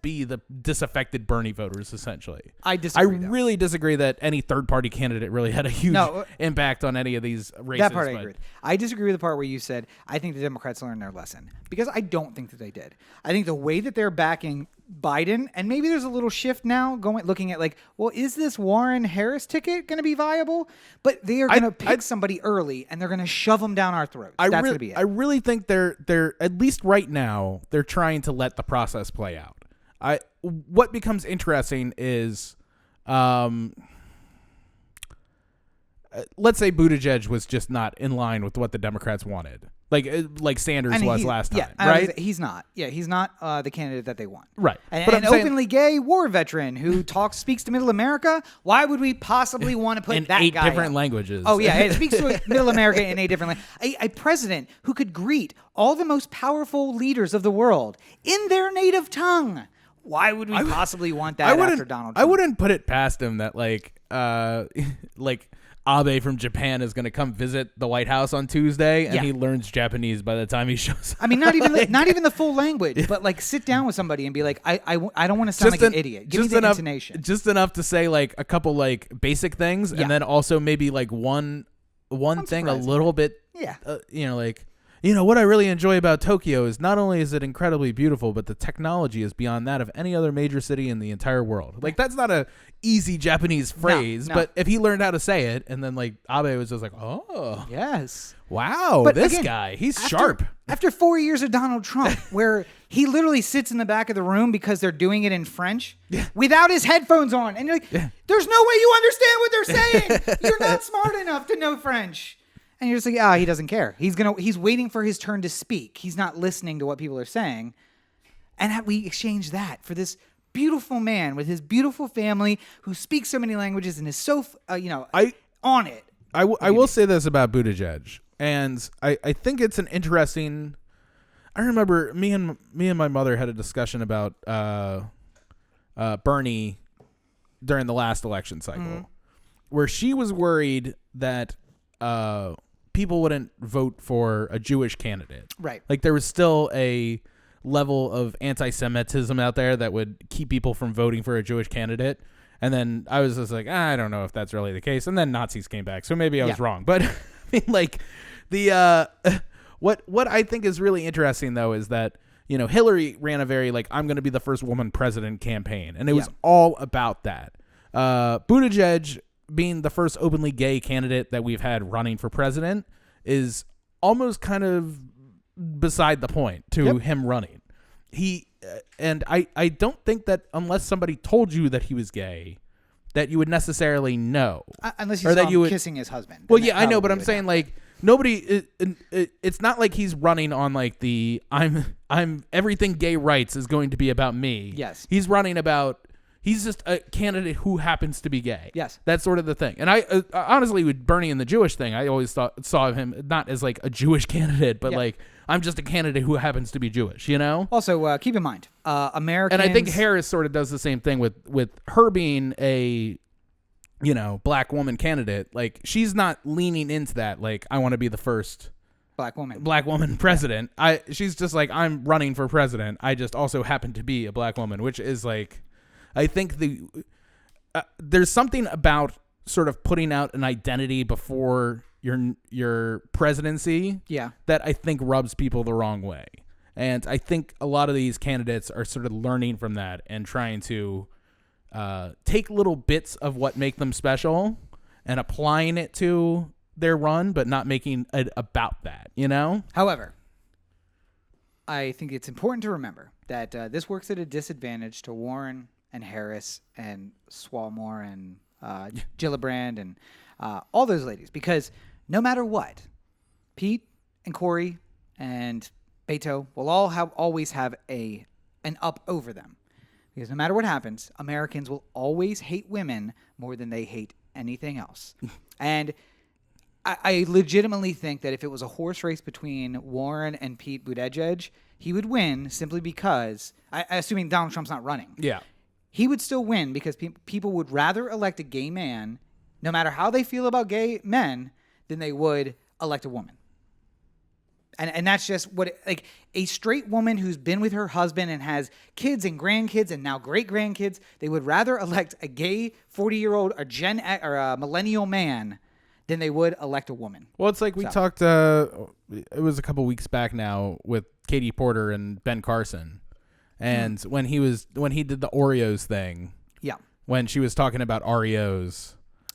[SPEAKER 1] be the disaffected Bernie voters, essentially.
[SPEAKER 2] I disagree.
[SPEAKER 1] I really disagree that any third-party candidate really had a huge impact on any of these races.
[SPEAKER 2] That part I agree with. I disagree with the part where you said, I think the Democrats learned their lesson. Because I don't think that they did. I think the way that they're backing Biden, and maybe there's a little shift now looking at like, well, is this Warren-Harris ticket going to be viable? But they are going to pick somebody early, and they're going to shove them down our throats. That's going to be it.
[SPEAKER 1] I really think they're at least right now, they're trying to let the process play out. What becomes interesting is, let's say Buttigieg was just not in line with what the Democrats wanted, like Sanders was last time, right?
[SPEAKER 2] He's not. Yeah, he's not the candidate that they want.
[SPEAKER 1] Right.
[SPEAKER 2] And an openly gay war veteran who speaks to Middle America. Why would we possibly want to put that guy
[SPEAKER 1] in 8 different languages?
[SPEAKER 2] Oh yeah, it speaks to Middle America in 8 different languages. A president who could greet all the most powerful leaders of the world in their native tongue. Why would we possibly want that after Donald Trump?
[SPEAKER 1] I wouldn't put it past him that like Abe from Japan is going to come visit the White House on Tuesday, and he learns Japanese by the time he shows up.
[SPEAKER 2] I mean, not even the full language, but like sit down with somebody and be like, I don't want to sound like an idiot. Give me the intonation.
[SPEAKER 1] Just enough to say like a couple like basic things, and then also maybe like one thing a little bit. Yeah. What I really enjoy about Tokyo is not only is it incredibly beautiful, but the technology is beyond that of any other major city in the entire world. Like, that's not a easy Japanese phrase, but if he learned how to say it, and then like Abe was just like, oh,
[SPEAKER 2] yes,
[SPEAKER 1] wow, but this guy, he's sharp.
[SPEAKER 2] After 4 years of Donald Trump, where he literally sits in the back of the room because they're doing it in French without his headphones on, and you're like, there's no way you understand what they're saying. You're not smart enough to know French. And you're just like, he doesn't care. He's waiting for his turn to speak. He's not listening to what people are saying. And we exchange that for this beautiful man with his beautiful family who speaks so many languages and is so, on it.
[SPEAKER 1] I will say this about Buttigieg, and I think it's an interesting. I remember me and my mother had a discussion about Bernie during the last election cycle, where she was worried that people wouldn't vote for a Jewish candidate.
[SPEAKER 2] Right.
[SPEAKER 1] Like, there was still a level of anti-Semitism out there that would keep people from voting for a Jewish candidate. And then I was just like, I don't know if that's really the case. And then Nazis came back, so maybe I was wrong. But I mean, like, the what I think is really interesting though is that Hillary ran a very like, I'm going to be the first woman president campaign, and it was all about that. Buttigieg being the first openly gay candidate that we've had running for president is almost kind of beside the point to him running. And I don't think that unless somebody told you that he was gay, that you would necessarily know.
[SPEAKER 2] Unless you saw him kissing his husband.
[SPEAKER 1] Well, yeah, I know, but I'm saying like nobody. It's not like he's running on like the I'm everything gay rights is going to be about me.
[SPEAKER 2] Yes,
[SPEAKER 1] he's running about. He's just a candidate who happens to be gay.
[SPEAKER 2] Yes.
[SPEAKER 1] That's sort of the thing. And I honestly, with Bernie and the Jewish thing, I always saw him not as like a Jewish candidate, but like, I'm just a candidate who happens to be Jewish, Also,
[SPEAKER 2] keep in mind, Americans...
[SPEAKER 1] And I think Harris sort of does the same thing with her being a, black woman candidate. Like, she's not leaning into that, like, I want to be the first...
[SPEAKER 2] Black woman
[SPEAKER 1] president. She's just like, I'm running for president. I just also happen to be a black woman, which is like... I think there's something about sort of putting out an identity before your presidency that I think rubs people the wrong way. And I think a lot of these candidates are sort of learning from that and trying to take little bits of what make them special and applying it to their run, but not making it about that,
[SPEAKER 2] However, I think it's important to remember that this works at a disadvantage to Warren and Harris and Swalmore and Gillibrand and all those ladies, because no matter what, Pete and Corey and Beto will all always have an up over them, because no matter what happens, Americans will always hate women more than they hate anything else. And I legitimately think that if it was a horse race between Warren and Pete Buttigieg, he would win simply because, assuming Donald Trump's not running.
[SPEAKER 1] Yeah.
[SPEAKER 2] He would still win because people would rather elect a gay man, no matter how they feel about gay men, than they would elect a woman. And that's just what, like, a straight woman who's been with her husband and has kids and grandkids and now great-grandkids, they would rather elect a gay 40-year-old or a millennial man than they would elect a woman.
[SPEAKER 1] Well, it's like we talked, it was a couple weeks back now with Katie Porter and Ben Carson. And when he did the Oreos thing, when she was talking about Oreos,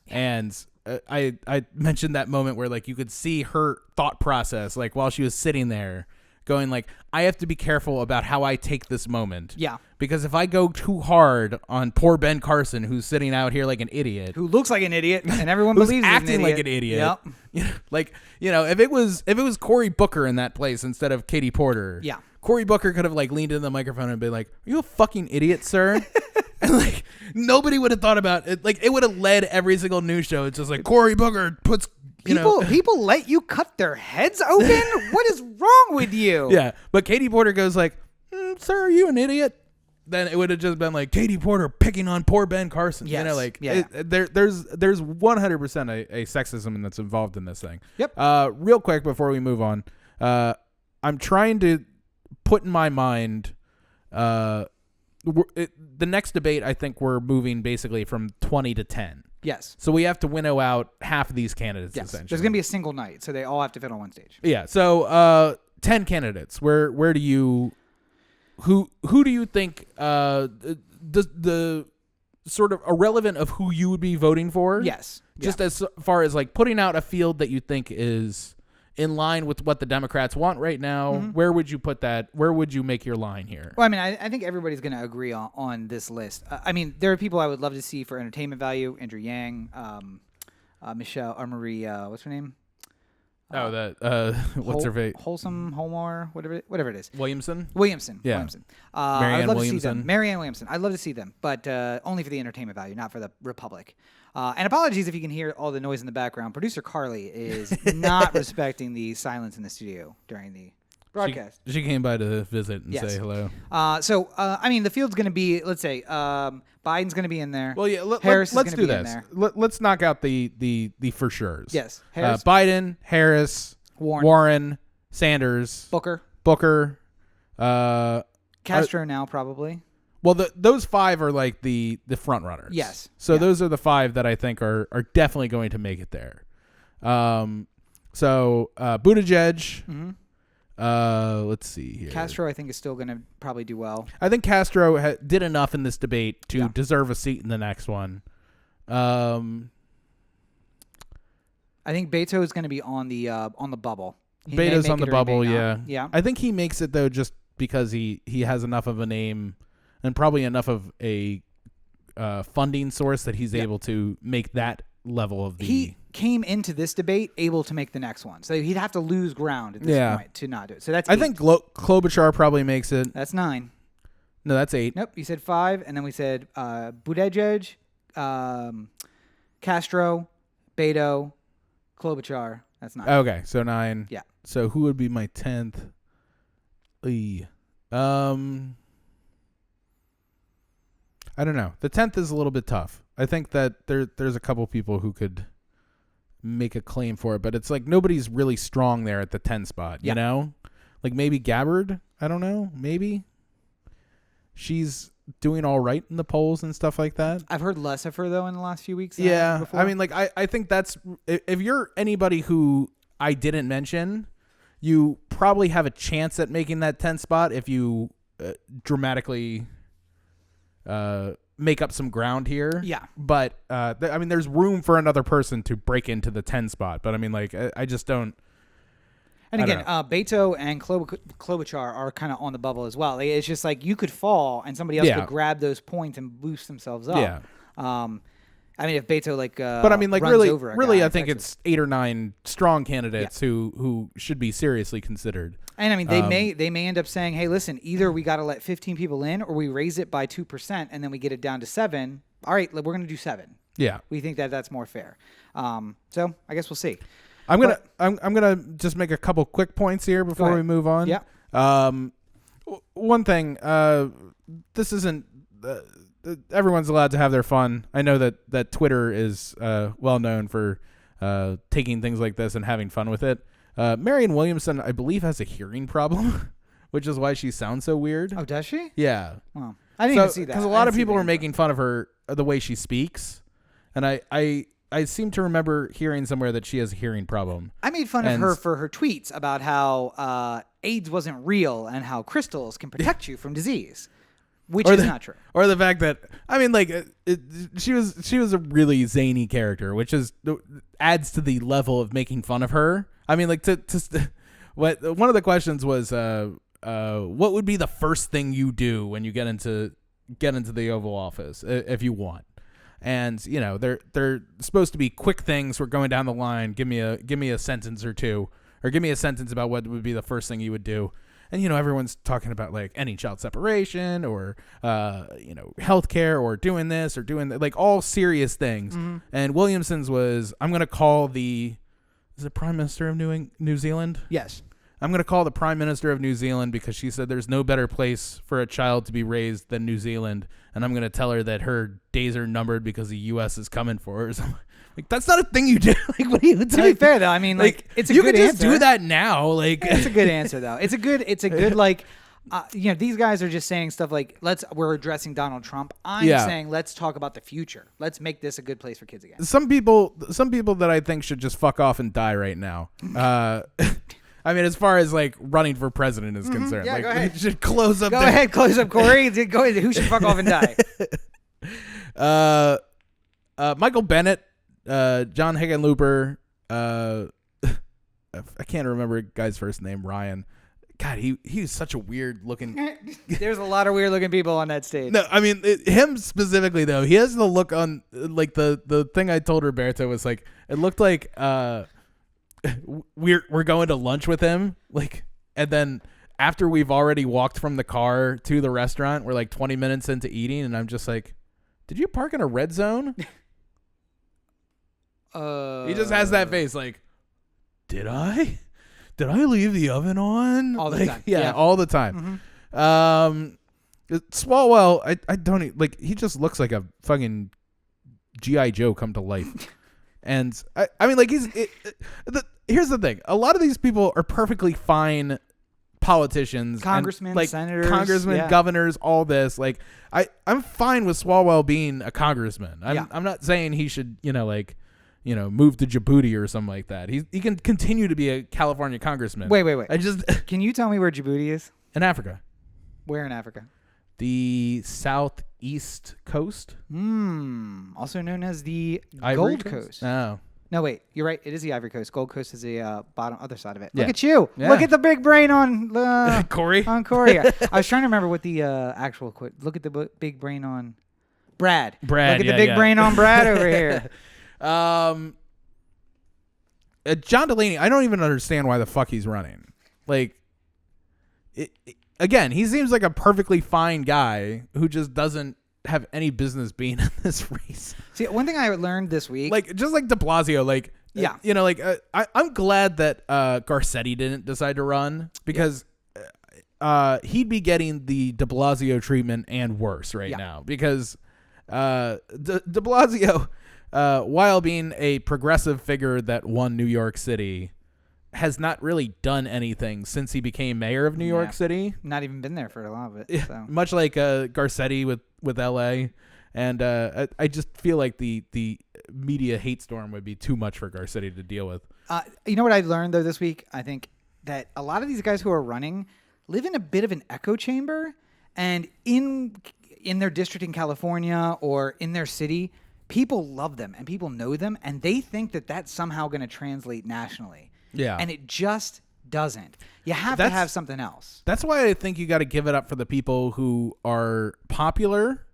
[SPEAKER 1] and I mentioned that moment where like you could see her thought process, like while she was sitting there going like, I have to be careful about how I take this moment. Yeah. Because if I go too hard on poor Ben Carson, who's sitting out here like an idiot,
[SPEAKER 2] who looks like an idiot, and everyone believes he's
[SPEAKER 1] acting like an idiot. Yep. Like, you know, if it was Cory Booker in that place instead of Katie Porter, Cory Booker could have like leaned into the microphone and been like, "Are you a fucking idiot, sir?" And like nobody would have thought about it. Like it would have led every single news show. It's just like Cory Booker puts
[SPEAKER 2] people let you cut their heads open. What is wrong with you?
[SPEAKER 1] Yeah, but Katie Porter goes like, "Sir, are you an idiot?" Then it would have just been like Katie Porter picking on poor Ben Carson. Yes. You know, like there's 100% a sexism that's involved in this thing.
[SPEAKER 2] Yep.
[SPEAKER 1] Real quick before we move on, I'm trying to put in my mind the next debate. I think we're moving basically from 20 to 10.
[SPEAKER 2] Yes.
[SPEAKER 1] So we have to winnow out half of these candidates. Yes. Essentially,
[SPEAKER 2] there's gonna be a single night, so they all have to fit on one stage.
[SPEAKER 1] Yeah. So 10 candidates. Where do you who do you think the sort of irrelevant of who you would be voting for?
[SPEAKER 2] Yes.
[SPEAKER 1] Just as far as like putting out a field that you think is in line with what the Democrats want right now, where would you put that? Where would you make your line here?
[SPEAKER 2] Well, I mean, I think everybody's going to agree on this list. I mean, there are people I would love to see for entertainment value. Andrew Yang, Michelle, or Marie, what's her name?
[SPEAKER 1] What's her face?
[SPEAKER 2] Wholesome, Holmore, whatever it is.
[SPEAKER 1] Williamson.
[SPEAKER 2] Yeah. Williamson. I'd love to see them. Marianne Williamson. I'd love to see them, but only for the entertainment value, not for the Republic. And apologies if you can hear all the noise in the background. Producer Carly is not respecting the silence in the studio during the broadcast.
[SPEAKER 1] She came by to visit and say hello.
[SPEAKER 2] So I mean, the field's going to be, let's say, Biden's going to be in there.
[SPEAKER 1] Well, yeah,
[SPEAKER 2] Harris
[SPEAKER 1] let's
[SPEAKER 2] is
[SPEAKER 1] do
[SPEAKER 2] be
[SPEAKER 1] this.
[SPEAKER 2] In there.
[SPEAKER 1] Let's knock out the for sure's.
[SPEAKER 2] Yes. Harris,
[SPEAKER 1] Biden, Harris, Warren, Sanders, Booker,
[SPEAKER 2] Castro now probably.
[SPEAKER 1] Well, those five are like the front runners.
[SPEAKER 2] Yes.
[SPEAKER 1] So those are the five that I think are definitely going to make it there. So Buttigieg. Let's see here.
[SPEAKER 2] Castro, I think, is still going to probably do well.
[SPEAKER 1] I think Castro did enough in this debate to deserve a seat in the next one.
[SPEAKER 2] I think Beto is going to be on the bubble.
[SPEAKER 1] Beto's on the bubble, yeah.
[SPEAKER 2] Yeah.
[SPEAKER 1] I think he makes it though just because he has enough of a name and probably enough of a funding source that he's able to make that level of the.
[SPEAKER 2] He came into this debate able to make the next one, so he'd have to lose ground at this point to not do it. So that's 8.
[SPEAKER 1] I think Klobuchar probably makes it.
[SPEAKER 2] That's 9.
[SPEAKER 1] No, that's 8.
[SPEAKER 2] Nope, you said 5, and then we said Buttigieg, Castro, Beto, Klobuchar. That's 9.
[SPEAKER 1] Okay, so 9.
[SPEAKER 2] Yeah.
[SPEAKER 1] So who would be my 10th? I don't know. The 10th is a little bit tough. I think that there's a couple people who could make a claim for it, but it's like nobody's really strong there at the 10 spot, you know? Like maybe Gabbard, I don't know, maybe. She's doing all right in the polls and stuff like that.
[SPEAKER 2] I've heard less of her though in the last few weeks.
[SPEAKER 1] Yeah. I mean, like I think that's, if you're anybody who I didn't mention, you probably have a chance at making that 10 spot if you dramatically make up some ground here.
[SPEAKER 2] Yeah.
[SPEAKER 1] But, I mean, there's room for another person to break into the 10 spot. But, I mean, like, I just don't.
[SPEAKER 2] And again, Beto and Klobuchar are kind of on the bubble as well. It's just like you could fall and somebody else could grab those points and boost themselves up.
[SPEAKER 1] Yeah.
[SPEAKER 2] I mean, if Beto
[SPEAKER 1] but I mean, like
[SPEAKER 2] runs
[SPEAKER 1] really,
[SPEAKER 2] guy,
[SPEAKER 1] I think it's 8 or 9 strong candidates who should be seriously considered.
[SPEAKER 2] And I mean, they may end up saying, "Hey, listen, either we got to let 15 people in, or we raise it by 2%, and then we get it down to 7. All right, we're going to do 7."
[SPEAKER 1] Yeah.
[SPEAKER 2] We think that that's more fair. So I guess we'll see.
[SPEAKER 1] I'm gonna just make a couple quick points here before we move on.
[SPEAKER 2] Yeah.
[SPEAKER 1] One thing. This isn't. Everyone's allowed to have their fun. I know that Twitter is well known for taking things like this and having fun with it. Marianne Williamson, I believe, has a hearing problem, which is why she sounds so weird.
[SPEAKER 2] Oh, does she?
[SPEAKER 1] Yeah.
[SPEAKER 2] Well, I didn't even see that.
[SPEAKER 1] Because a lot of people were making fun of her, the way she speaks, and I seem to remember hearing somewhere that she has a hearing problem.
[SPEAKER 2] I made fun of her for her tweets about how AIDS wasn't real and how crystals can protect you from disease, which is not true.
[SPEAKER 1] Or the fact that, I mean, like, she was a really zany character, which adds to the level of making fun of her. I mean, like, one of the questions was, what would be the first thing you do when you get into the Oval Office if you won? And you know they're supposed to be quick things. We're going down the line. Give me a sentence or two, or give me a sentence about what would be the first thing you would do. And everyone's talking about like ending child separation or healthcare or doing this or doing that, like all serious things. Mm-hmm. And Williamson's was, I'm gonna call is it Prime Minister of New Zealand?
[SPEAKER 2] Yes.
[SPEAKER 1] I'm going to call the Prime Minister of New Zealand because she said there's no better place for a child to be raised than New Zealand. And I'm going to tell her that her days are numbered because the U.S. is coming for her. So, like, that's not a thing you do. Like, what do you
[SPEAKER 2] To be fair, though, I mean, like it's a
[SPEAKER 1] you
[SPEAKER 2] good
[SPEAKER 1] could
[SPEAKER 2] answer.
[SPEAKER 1] just do that now. Like,
[SPEAKER 2] it's a good answer, though. It's a good like, these guys are just saying stuff like, we're addressing Donald Trump. I'm saying, let's talk about the future. Let's make this a good place for kids again.
[SPEAKER 1] Some people that I think should just fuck off and die right now. I mean, as far as like running for president is concerned,
[SPEAKER 2] Yeah,
[SPEAKER 1] like,
[SPEAKER 2] go ahead.
[SPEAKER 1] Should close up.
[SPEAKER 2] Go ahead, close up, Corey. Go ahead. Who should fuck off and die?
[SPEAKER 1] Michael Bennett, John Hickenlooper. I can't remember a guy's first name. Ryan. God, he's such a weird looking.
[SPEAKER 2] There's a lot of weird looking people on that stage.
[SPEAKER 1] No, I mean him specifically though. He has the look on like the thing I told Roberto was like it looked like we're going to lunch with him, like, and then after we've already walked from the car to the restaurant, we're like 20 minutes into eating, and I'm just like, did you park in a red zone? He just has that face like, did I leave the oven on
[SPEAKER 2] all the time?
[SPEAKER 1] Yeah, all the time. Mm-hmm. Swalwell, I don't like, he just looks like a fucking G.I. Joe come to life. And I mean, like, here's the thing. A lot of these people are perfectly fine politicians,
[SPEAKER 2] congressmen,
[SPEAKER 1] like
[SPEAKER 2] senators,
[SPEAKER 1] governors, all this. Like, I'm fine with Swalwell being a congressman. I'm not saying he should, move to Djibouti or something like that. He can continue to be a California congressman.
[SPEAKER 2] Wait.
[SPEAKER 1] I just
[SPEAKER 2] Can you tell me where Djibouti is?
[SPEAKER 1] In Africa.
[SPEAKER 2] Where in Africa?
[SPEAKER 1] The southeast coast.
[SPEAKER 2] Also known as the
[SPEAKER 1] Ivory
[SPEAKER 2] Gold Coast.
[SPEAKER 1] Oh.
[SPEAKER 2] No, wait. You're right. It is the Ivory Coast. Gold Coast is the other side of it.
[SPEAKER 1] Yeah.
[SPEAKER 2] Look at you.
[SPEAKER 1] Yeah.
[SPEAKER 2] Look at the big brain on
[SPEAKER 1] Corey.
[SPEAKER 2] On Corey. I was trying to remember what the actual quote. Look at the big brain on Brad. Look at the big brain on Brad over here.
[SPEAKER 1] John Delaney, I don't even understand why the fuck he's running. Like, again, he seems like a perfectly fine guy who just doesn't have any business being in this race.
[SPEAKER 2] See, one thing I learned this week,
[SPEAKER 1] like just like De Blasio, like I'm glad that Garcetti didn't decide to run because he'd be getting the De Blasio treatment and worse now because De Blasio, while being a progressive figure that won New York City, has not really done anything since he became mayor of New York City.
[SPEAKER 2] Not even been there for a lot of it. So.
[SPEAKER 1] Much like Garcetti with L.A. And I just feel like the media hate storm would be too much for Garcetti to deal with.
[SPEAKER 2] You know what I learned, though, this week? I think that a lot of these guys who are running live in a bit of an echo chamber. And in their district in California or in their city, people love them and people know them. And they think that that's somehow going to translate nationally.
[SPEAKER 1] Yeah.
[SPEAKER 2] And it just doesn't. You have to have something else.
[SPEAKER 1] That's why I think you got to give it up for the people who are popular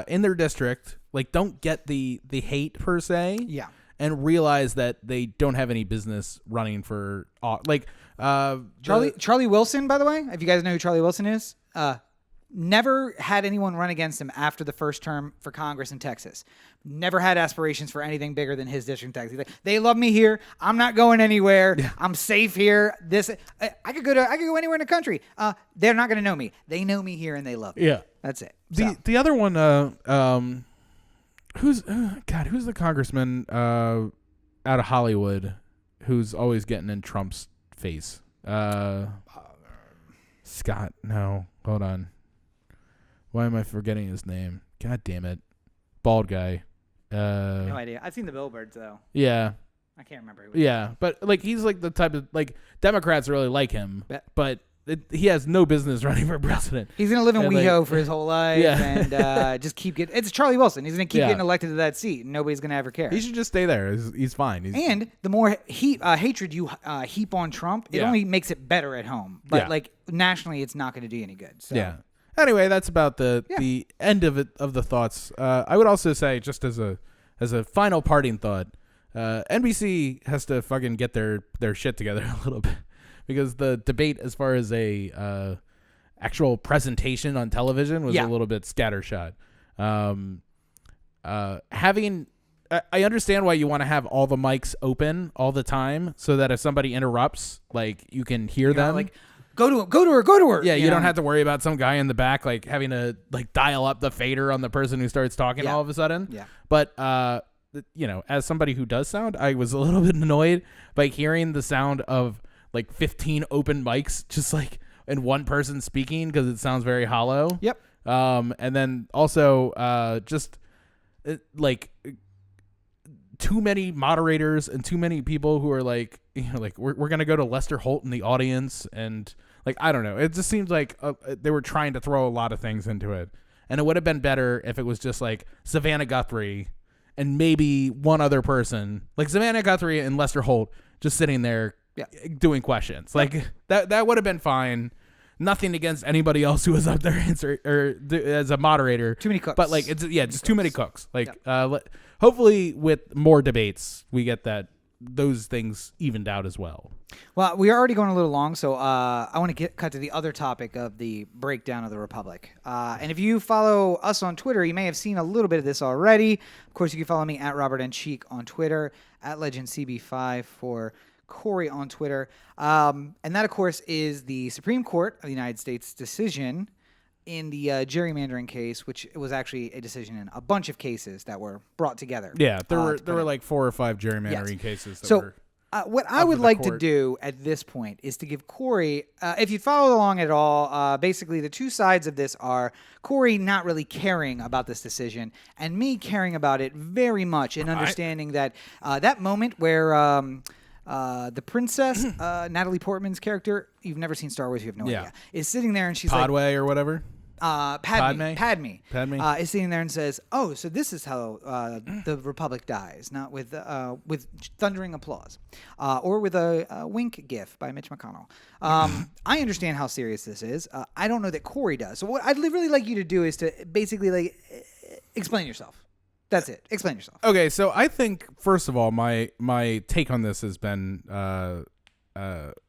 [SPEAKER 1] in their district, like don't get the hate per se.
[SPEAKER 2] Yeah.
[SPEAKER 1] And realize that they don't have any business running for
[SPEAKER 2] Charlie Wilson, by the way, if you guys know who Charlie Wilson is, Never had anyone run against him after the first term for Congress in Texas. Never had aspirations for anything bigger than his district in Texas. Like, they love me here. I'm not going anywhere. Yeah. I'm safe here. I could go anywhere in the country. They're not going to know me. They know me here and they love me.
[SPEAKER 1] Yeah,
[SPEAKER 2] that's it.
[SPEAKER 1] The other one, who's the congressman out of Hollywood who's always getting in Trump's face? Scott. No, hold on. Why am I forgetting his name? God damn it. Bald guy.
[SPEAKER 2] No idea. I've seen the billboards, though.
[SPEAKER 1] Yeah.
[SPEAKER 2] I can't remember.
[SPEAKER 1] Yeah, but like he's like the type of, like, Democrats really like him, but he has no business running for president.
[SPEAKER 2] He's going to live in WeHo for his whole life and just keep getting... It's Charlie Wilson. He's going to keep getting elected to that seat, and nobody's going to ever care.
[SPEAKER 1] He should just stay there. He's fine.
[SPEAKER 2] And the more hatred you heap on Trump, it only makes it better at home. But like nationally, it's not going to do any good. So.
[SPEAKER 1] Yeah. Anyway, that's about the end of it, of the thoughts. I would also say, just as a final parting thought, NBC has to fucking get their shit together a little bit, because the debate as far as a actual presentation on television was a little bit scattershot. I understand why you want to have all the mics open all the time, so that if somebody interrupts, like, you can hear them.
[SPEAKER 2] Like, go to her.
[SPEAKER 1] Yeah, you don't have to worry about some guy in the back like having to like dial up the fader on the person who starts talking all of a sudden.
[SPEAKER 2] Yeah.
[SPEAKER 1] But as somebody who does sound, I was a little bit annoyed by hearing the sound of like 15 open mics just like and one person speaking, because it sounds very hollow.
[SPEAKER 2] Yep.
[SPEAKER 1] And then also like too many moderators and too many people who are like, we're going to go to Lester Holt in the audience. And like, I don't know. It just seems like they were trying to throw a lot of things into it. And it would have been better if it was just like Savannah Guthrie and maybe one other person, like Savannah Guthrie and Lester Holt, just sitting there doing questions. Like that would have been fine. Nothing against anybody else who was up there as a moderator.
[SPEAKER 2] Too many cooks.
[SPEAKER 1] But like, it's just too many cooks. Like, hopefully with more debates, we get those things evened out as well.
[SPEAKER 2] Well, we are already going a little long, so I want to cut to the other topic of the breakdown of the Republic. And if you follow us on Twitter, you may have seen a little bit of this already. Of course, you can follow me at Robert N. Cheek on Twitter, at LegendCB5 for Corey on Twitter. And that, of course, is the Supreme Court of the United States decision in the gerrymandering case, which was actually a decision in a bunch of cases that were brought together.
[SPEAKER 1] Yeah, there were like 4 or 5 gerrymandering cases.
[SPEAKER 2] What I would like to do at this point is to give Corey, if you follow along at all, basically the two sides of this are Corey not really caring about this decision and me caring about it very much, and understanding that that moment where the princess, Natalie Portman's character, you've never seen Star Wars, you have no idea, is sitting there and she's
[SPEAKER 1] Padme or whatever.
[SPEAKER 2] Padme
[SPEAKER 1] Padme
[SPEAKER 2] is sitting there and says, "Oh, so this is how the Republic dies, not with thundering applause, or with a wink gif by Mitch McConnell." I understand how serious this is. I don't know that Corey does. So what I'd really like you to do is to basically like explain yourself. That's it. Explain yourself.
[SPEAKER 1] Okay, so I think, first of all, my take on this has been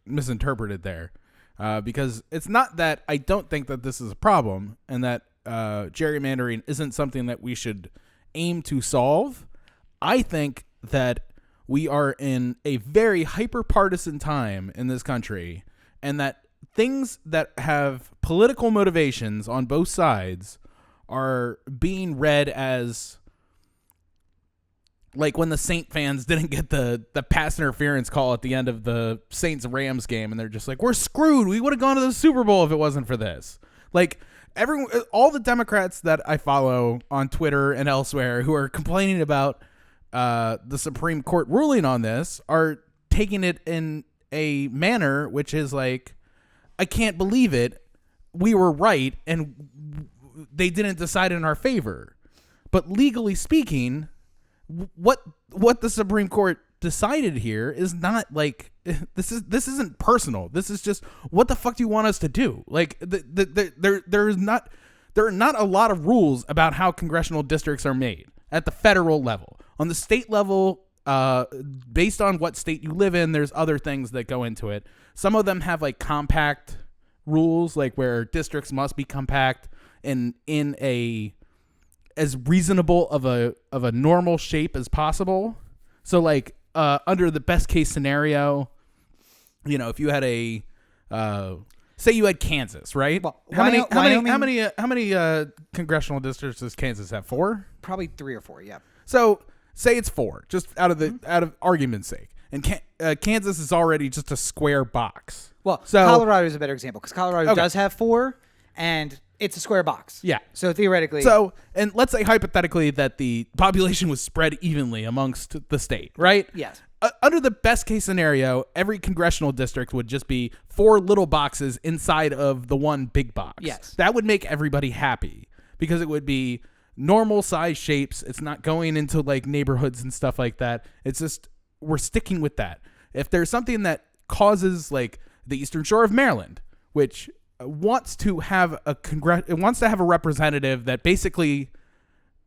[SPEAKER 1] misinterpreted there. Because it's not that I don't think that this is a problem and that gerrymandering isn't something that we should aim to solve. I think that we are in a very hyper-partisan time in this country, and that things that have political motivations on both sides are being read as... Like when the Saint fans didn't get the pass interference call at the end of the Saints-Rams game, and they're just like, we're screwed. We would have gone to the Super Bowl if it wasn't for this. Like, all the Democrats that I follow on Twitter and elsewhere who are complaining about the Supreme Court ruling on this are taking it in a manner which is like, I can't believe it. We were right, and they didn't decide in our favor. But legally speaking... What the Supreme Court decided here is not like this isn't personal. This is just, what the fuck do you want us to do? Like there are not a lot of rules about how congressional districts are made at the federal level. On the state level, based on what state you live in, there's other things that go into it. Some of them have like compact rules, like where districts must be compact and in a as reasonable of a normal shape as possible. So like under the best case scenario, you know, if you had a say you had Kansas, right?
[SPEAKER 2] Well,
[SPEAKER 1] how
[SPEAKER 2] Wyoming-
[SPEAKER 1] many congressional districts does Kansas have? 4?
[SPEAKER 2] Probably 3 or 4. Yeah.
[SPEAKER 1] So say it's 4, just out of argument's sake, and Kansas is already just a square box.
[SPEAKER 2] Well,
[SPEAKER 1] so,
[SPEAKER 2] Colorado is a better example because Colorado does have 4, and it's a square box.
[SPEAKER 1] Yeah.
[SPEAKER 2] So theoretically.
[SPEAKER 1] So, and let's say hypothetically that the population was spread evenly amongst the state, right?
[SPEAKER 2] Yes.
[SPEAKER 1] Under the best case scenario, every congressional district would just be 4 little boxes inside of the one big box.
[SPEAKER 2] Yes.
[SPEAKER 1] That would make everybody happy because it would be normal size shapes. It's not going into like neighborhoods and stuff like that. It's just, we're sticking with that. If there's something that causes like the Eastern Shore of Maryland, which wants to have a representative that basically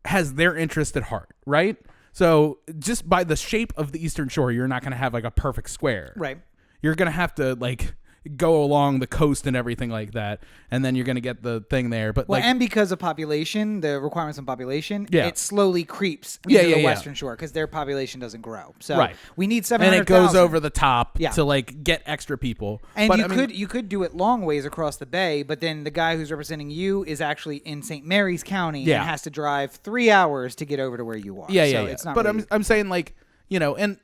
[SPEAKER 1] has their interest at heart, right? So just by the shape of the Eastern Shore, you're not going to have like a perfect square.
[SPEAKER 2] Right.
[SPEAKER 1] You're going to have to like go along the coast and everything like that, and then you're going to get the thing there. But
[SPEAKER 2] Well,
[SPEAKER 1] like,
[SPEAKER 2] and because of population, the requirements on population,
[SPEAKER 1] Yeah.
[SPEAKER 2] it slowly creeps into the
[SPEAKER 1] yeah.
[SPEAKER 2] Western Shore because their population doesn't grow. So
[SPEAKER 1] Right.
[SPEAKER 2] we need
[SPEAKER 1] and
[SPEAKER 2] 700,000.
[SPEAKER 1] it goes over the top
[SPEAKER 2] Yeah.
[SPEAKER 1] to like get extra people.
[SPEAKER 2] And
[SPEAKER 1] but,
[SPEAKER 2] you could do it long ways across the bay, but then the guy who's representing you is actually in St. Mary's County
[SPEAKER 1] Yeah.
[SPEAKER 2] and has to drive 3 hours to get over to where you are.
[SPEAKER 1] Yeah,
[SPEAKER 2] so
[SPEAKER 1] yeah.
[SPEAKER 2] It's not
[SPEAKER 1] But
[SPEAKER 2] really,
[SPEAKER 1] I'm saying like, you know, and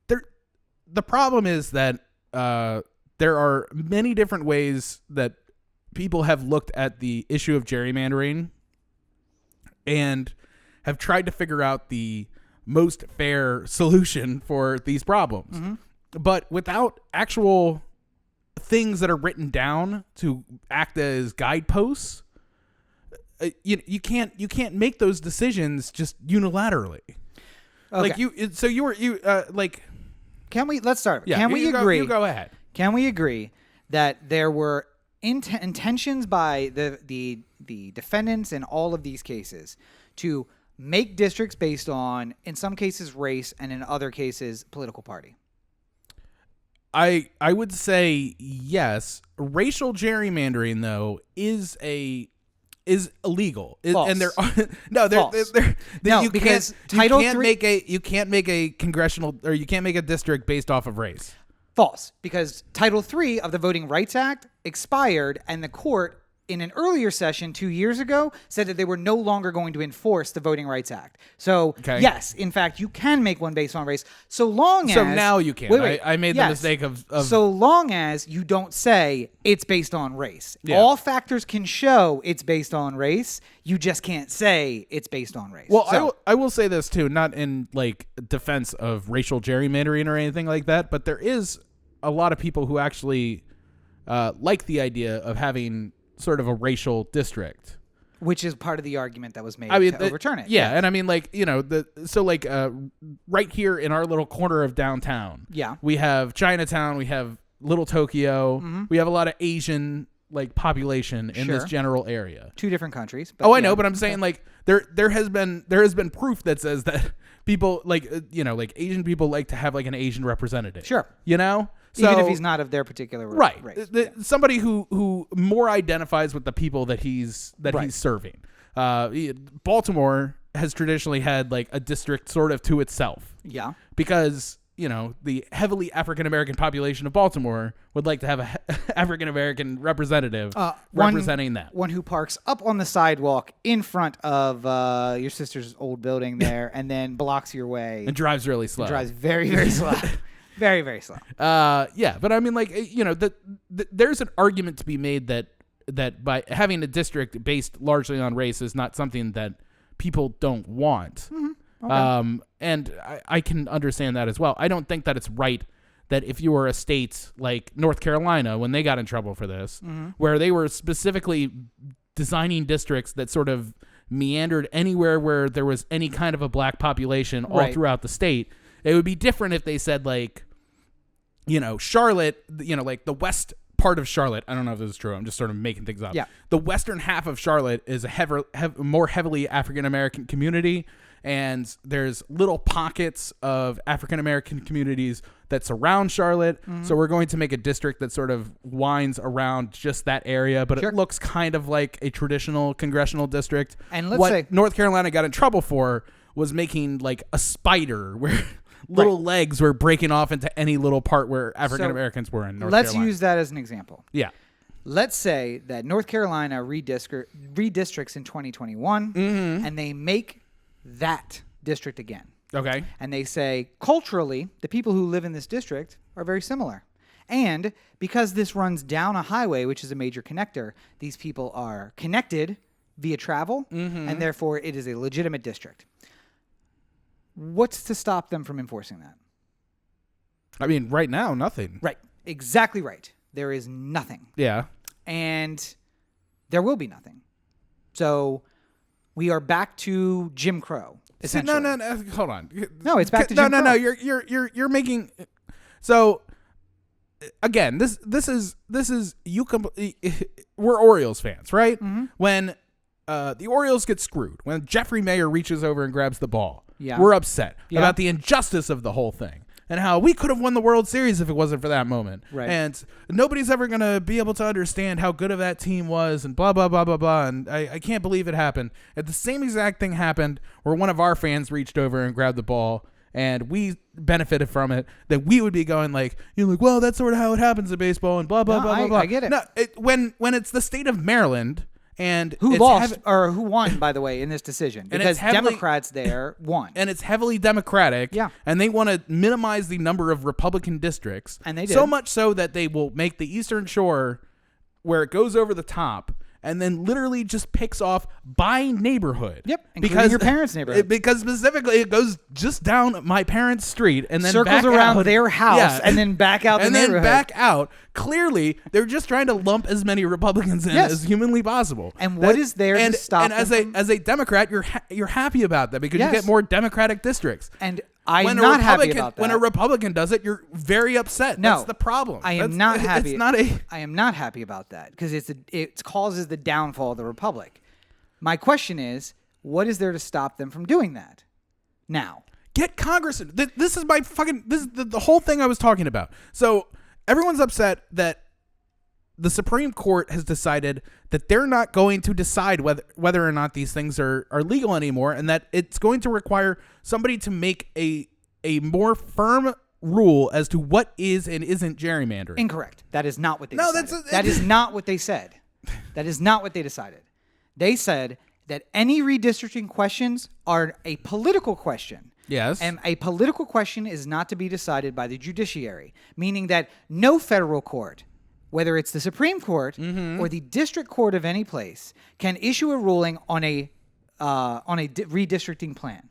[SPEAKER 1] the problem is that there are many different ways that people have looked at the issue of gerrymandering and have tried to figure out the most fair solution for these problems.
[SPEAKER 2] Mm-hmm.
[SPEAKER 1] But without actual things that are written down to act as guideposts, you can't make those decisions just unilaterally.
[SPEAKER 2] Okay.
[SPEAKER 1] Like
[SPEAKER 2] let's start.
[SPEAKER 1] yeah,
[SPEAKER 2] Can we
[SPEAKER 1] you
[SPEAKER 2] agree?
[SPEAKER 1] You go ahead.
[SPEAKER 2] Can we agree that there were intentions by the defendants in all of these cases to make districts based on, in some cases, race, and in other cases, political party?
[SPEAKER 1] I would say yes. Racial gerrymandering though is illegal.
[SPEAKER 2] False.
[SPEAKER 1] And there are
[SPEAKER 2] False. No, because Title III
[SPEAKER 1] you can't make a congressional, or you can't make a district based off of race.
[SPEAKER 2] False, because Title III of the Voting Rights Act expired, and the court, in an earlier session 2 years ago, said that they were no longer going to enforce the Voting Rights Act. So, yes, in fact, you can make one based on race, so long as...
[SPEAKER 1] So now you can.
[SPEAKER 2] Wait,
[SPEAKER 1] I made the mistake of...
[SPEAKER 2] So long as you don't say it's based on race.
[SPEAKER 1] Yeah.
[SPEAKER 2] All factors can show it's based on race. You just can't say it's based on race.
[SPEAKER 1] Well,
[SPEAKER 2] So,
[SPEAKER 1] I will say this too, not in like defense of racial gerrymandering or anything like that, but there is a lot of people who actually like the idea of having sort of a racial district,
[SPEAKER 2] which is part of the argument that was made to overturn it.
[SPEAKER 1] Yeah, and I mean, like, you know, right here in our little corner of downtown, we have Chinatown, we have Little Tokyo, we have a lot of Asian like population in this general area.
[SPEAKER 2] 2 different countries. But
[SPEAKER 1] I know, but I'm saying like there has been proof that says that people like like Asian people like to have like an Asian representative.
[SPEAKER 2] Sure.
[SPEAKER 1] You know? So,
[SPEAKER 2] even if he's not of their particular race.
[SPEAKER 1] Somebody who more identifies with the people that he's serving. Baltimore has traditionally had like a district sort of to itself.
[SPEAKER 2] Yeah.
[SPEAKER 1] Because, you know, the heavily African-American population of Baltimore would like to have a African-American representative representing that.
[SPEAKER 2] One who parks up on the sidewalk in front of your sister's old building there and then blocks your way.
[SPEAKER 1] And drives really slow.
[SPEAKER 2] Drives very, very slow. Very, very slow.
[SPEAKER 1] Yeah, but I mean, like, you know, there's an argument to be made that by having a district based largely on race is not something that people don't want.
[SPEAKER 2] Mm-hmm. Okay.
[SPEAKER 1] And I can understand that as well. I don't think that it's right that if you were a state like North Carolina, when they got in trouble for this, where they were specifically designing districts that sort of meandered anywhere where there was any kind of a black population all throughout the state, it would be different if they said like, you know, Charlotte, you know, like the west part of Charlotte. I don't know if this is true. I'm just sort of making things up.
[SPEAKER 2] Yeah.
[SPEAKER 1] The western half of Charlotte is a more heavily African-American community. and there's little pockets of African American communities that surround Charlotte. So we're going to make a district that sort of winds around just that area, but it looks kind of like a traditional congressional district.
[SPEAKER 2] And let's
[SPEAKER 1] what
[SPEAKER 2] say
[SPEAKER 1] North Carolina got in trouble for was making like a spider where little legs were breaking off into any little part where African Americans were in North Carolina.
[SPEAKER 2] Let's use that as an example.
[SPEAKER 1] Yeah.
[SPEAKER 2] Let's say that North Carolina redistricts in 2021, and they make that district again.
[SPEAKER 1] Okay.
[SPEAKER 2] And they say, culturally, the people who live in this district are very similar. And because this runs down a highway, which is a major connector, these people are connected via travel, and therefore it is a legitimate district. What's to stop them from enforcing that?
[SPEAKER 1] I mean, right now, nothing.
[SPEAKER 2] Right. Exactly right. There is nothing.
[SPEAKER 1] Yeah.
[SPEAKER 2] And there will be nothing. So we are back to Jim Crow.
[SPEAKER 1] No, hold on.
[SPEAKER 2] No, it's back to Jim Crow.
[SPEAKER 1] No. You're making. So again, this is we're Orioles fans, right? When the Orioles get screwed, when Jeffrey Mayer reaches over and grabs the ball, we're upset about the injustice of the whole thing. And how we could have won the World Series if it wasn't for that moment.
[SPEAKER 2] Right.
[SPEAKER 1] And nobody's ever going to be able to understand how good of that team was and blah, blah, blah, blah, blah. And I can't believe it happened. And the same exact thing happened where one of our fans reached over and grabbed the ball and we benefited from it. That we would be going like, well, that's sort of how it happens in baseball and blah, blah, blah, blah, blah.
[SPEAKER 2] I get it.
[SPEAKER 1] No, when it's the state of Maryland and
[SPEAKER 2] who lost or who won, by the way, in this decision, because Democrats there won,
[SPEAKER 1] and it's heavily Democratic.
[SPEAKER 2] Yeah,
[SPEAKER 1] and they want to minimize the number of Republican districts,
[SPEAKER 2] and they did.
[SPEAKER 1] So much so that they will make the Eastern Shore, where it goes over the top, and then literally just picks off by neighborhood.
[SPEAKER 2] Yep, including your parents' neighborhood.
[SPEAKER 1] Because specifically, it goes just down my parents' street and then
[SPEAKER 2] circles
[SPEAKER 1] back
[SPEAKER 2] around
[SPEAKER 1] out.
[SPEAKER 2] Their house and then back out the neighborhood.
[SPEAKER 1] And then back out. Clearly, they're just trying to lump as many Republicans in as humanly possible.
[SPEAKER 2] And what is there to stop them?
[SPEAKER 1] And as a Democrat, you're happy about that because you get more Democratic districts.
[SPEAKER 2] And I'm not happy about that.
[SPEAKER 1] When a Republican does it, you're very upset.
[SPEAKER 2] No,
[SPEAKER 1] that's the problem.
[SPEAKER 2] I am not happy.
[SPEAKER 1] It's not
[SPEAKER 2] I am not happy about that because it causes the downfall of the Republic. My question is, what is there to stop them from doing that? Now,
[SPEAKER 1] get Congress. This is my fucking. This is the whole thing I was talking about. So everyone's upset that the Supreme Court has decided that they're not going to decide whether or not these things are legal anymore, and that it's going to require somebody to make a more firm rule as to what is and isn't gerrymandering.
[SPEAKER 2] Incorrect. That is not what they decided. That is not what they said. That is not what they decided. They said that any redistricting questions are a political question.
[SPEAKER 1] Yes.
[SPEAKER 2] And a political question is not to be decided by the judiciary, meaning that no federal court, whether it's the Supreme Court or the district court of any place, can issue a ruling on a redistricting plan.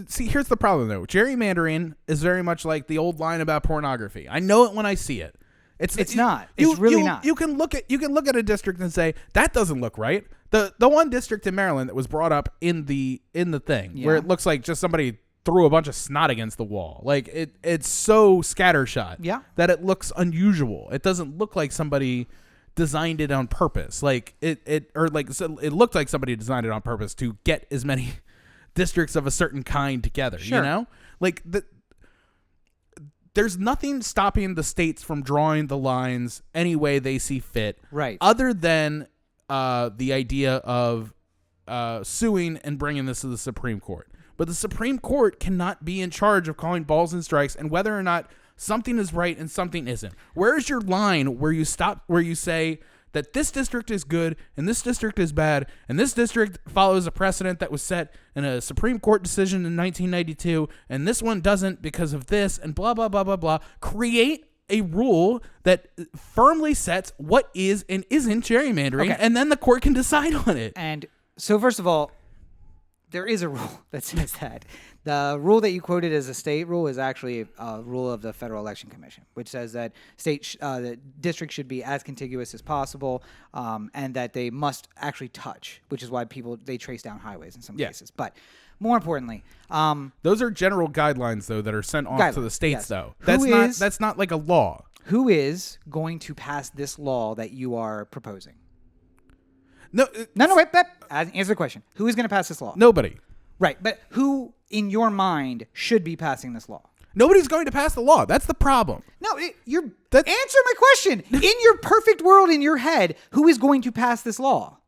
[SPEAKER 1] See, here's the problem though. Gerrymandering is very much like the old line about pornography. I know it when I see it. It's
[SPEAKER 2] not. It's really not.
[SPEAKER 1] You can look at a district and say that doesn't look right. The one district in Maryland that was brought up in the thing where it looks like just somebody threw a bunch of snot against the wall. Like it's so scattershot that it looks unusual. It doesn't look like somebody designed it on purpose. Like it looked like somebody designed it on purpose to get as many districts of a certain kind together. Sure. You know, like there's nothing stopping the states from drawing the lines any way they see fit.
[SPEAKER 2] Right.
[SPEAKER 1] Other than the idea of suing and bringing this to the Supreme Court. But the Supreme Court cannot be in charge of calling balls and strikes and whether or not something is right and something isn't. Where is your line where you stop, where you say that this district is good and this district is bad and this district follows a precedent that was set in a Supreme Court decision in 1992 and this one doesn't because of this and blah, blah, blah, blah, blah. Create a rule that firmly sets what is and isn't gerrymandering, and then the court can decide on it.
[SPEAKER 2] And so, first of all, there is a rule that says that. The rule that you quoted as a state rule is actually a rule of the Federal Election Commission, which says that the district should be as contiguous as possible, and that they must actually touch, which is why they trace down highways in some cases. But more importantly,
[SPEAKER 1] those are general guidelines though that are sent off to the states though. That's not like a law.
[SPEAKER 2] Who is going to pass this law that you are proposing?
[SPEAKER 1] No,
[SPEAKER 2] wait. Answer the question. Who is going to pass this law?
[SPEAKER 1] Nobody.
[SPEAKER 2] Right, but who in your mind should be passing this law?
[SPEAKER 1] Nobody's going to pass the law. That's the problem.
[SPEAKER 2] No, answer my question. In your perfect world, in your head, who is going to pass this law?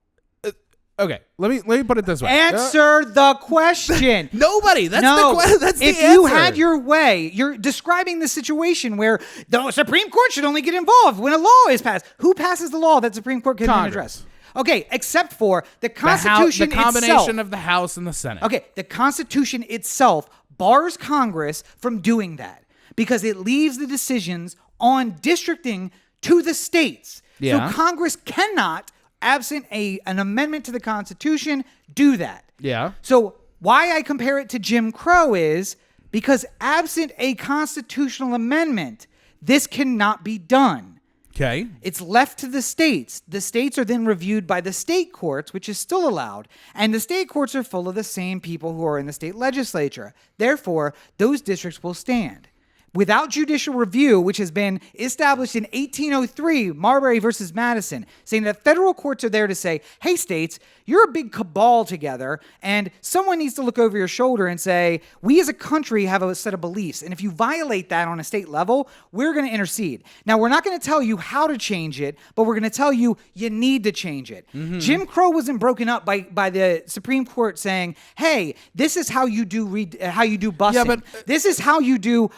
[SPEAKER 1] Okay, let me put it this way.
[SPEAKER 2] Answer the question.
[SPEAKER 1] Nobody. That's the
[SPEAKER 2] if
[SPEAKER 1] answer.
[SPEAKER 2] you had your way, you're describing the situation where the Supreme Court should only get involved when a law is passed. Who passes the law that Supreme Court can address? Okay, except for the Constitution
[SPEAKER 1] the combination
[SPEAKER 2] itself.
[SPEAKER 1] of the House and the Senate.
[SPEAKER 2] Okay, the Constitution itself bars Congress from doing that because it leaves the decisions on districting to the states.
[SPEAKER 1] Yeah.
[SPEAKER 2] So Congress cannot, absent an amendment to the Constitution, do that.
[SPEAKER 1] Yeah.
[SPEAKER 2] So why I compare it to Jim Crow is because absent a constitutional amendment, this cannot be done.
[SPEAKER 1] Okay.
[SPEAKER 2] It's left to the states. The states are then reviewed by the state courts, which is still allowed. And the state courts are full of the same people who are in the state legislature. Therefore, those districts will stand. Without judicial review, which has been established in 1803, Marbury versus Madison, saying that federal courts are there to say, hey, states, you're a big cabal together, and someone needs to look over your shoulder and say, we as a country have a set of beliefs, and if you violate that on a state level, we're going to intercede. Now, we're not going to tell you how to change it, but we're going to tell you you need to change it. Mm-hmm. Jim Crow wasn't broken up by the Supreme Court saying, hey, this is how you do busing.
[SPEAKER 1] Yeah, but
[SPEAKER 2] this is how you do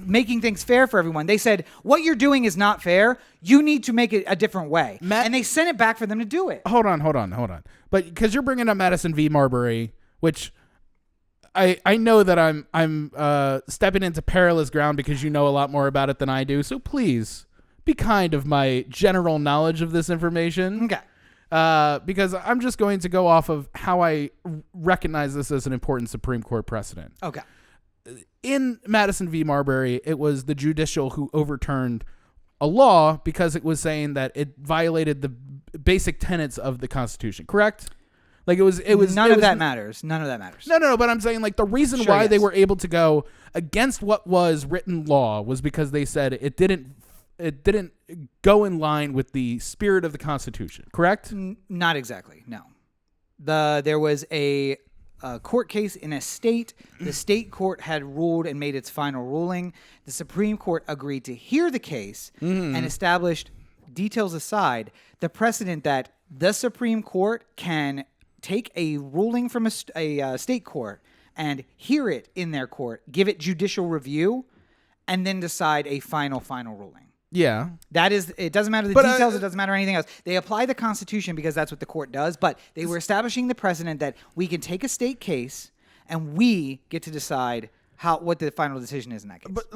[SPEAKER 2] making things fair for everyone. They said, what you're doing is not fair. You need to make it a different way. And they sent it back for them to do it.
[SPEAKER 1] Hold on. But because you're bringing up Madison v. Marbury, which I know that I'm stepping into perilous ground because you know a lot more about it than I do. So please be kind of my general knowledge of this information.
[SPEAKER 2] Okay.
[SPEAKER 1] Because I'm just going to go off of how I recognize this as an important Supreme Court precedent.
[SPEAKER 2] Okay.
[SPEAKER 1] In Madison v. Marbury, it was the judicial who overturned a law because it was saying that it violated the basic tenets of the Constitution. Correct? Like it was.
[SPEAKER 2] None of that matters.
[SPEAKER 1] No. But I'm saying like the reason why they were able to go against what was written law was because they said it didn't go in line with the spirit of the Constitution. Correct?
[SPEAKER 2] Not exactly. No. There was a court case in a state. The state court had ruled and made its final ruling. The Supreme Court agreed to hear the case and established, details aside, the precedent that the Supreme Court can take a ruling from a state court and hear it in their court, give it judicial review, and then decide a final ruling.
[SPEAKER 1] Yeah.
[SPEAKER 2] That is, it doesn't matter the details, it doesn't matter anything else. They apply the Constitution because that's what the court does, but they were establishing the precedent that we can take a state case and we get to decide what the final decision is in that case.
[SPEAKER 1] But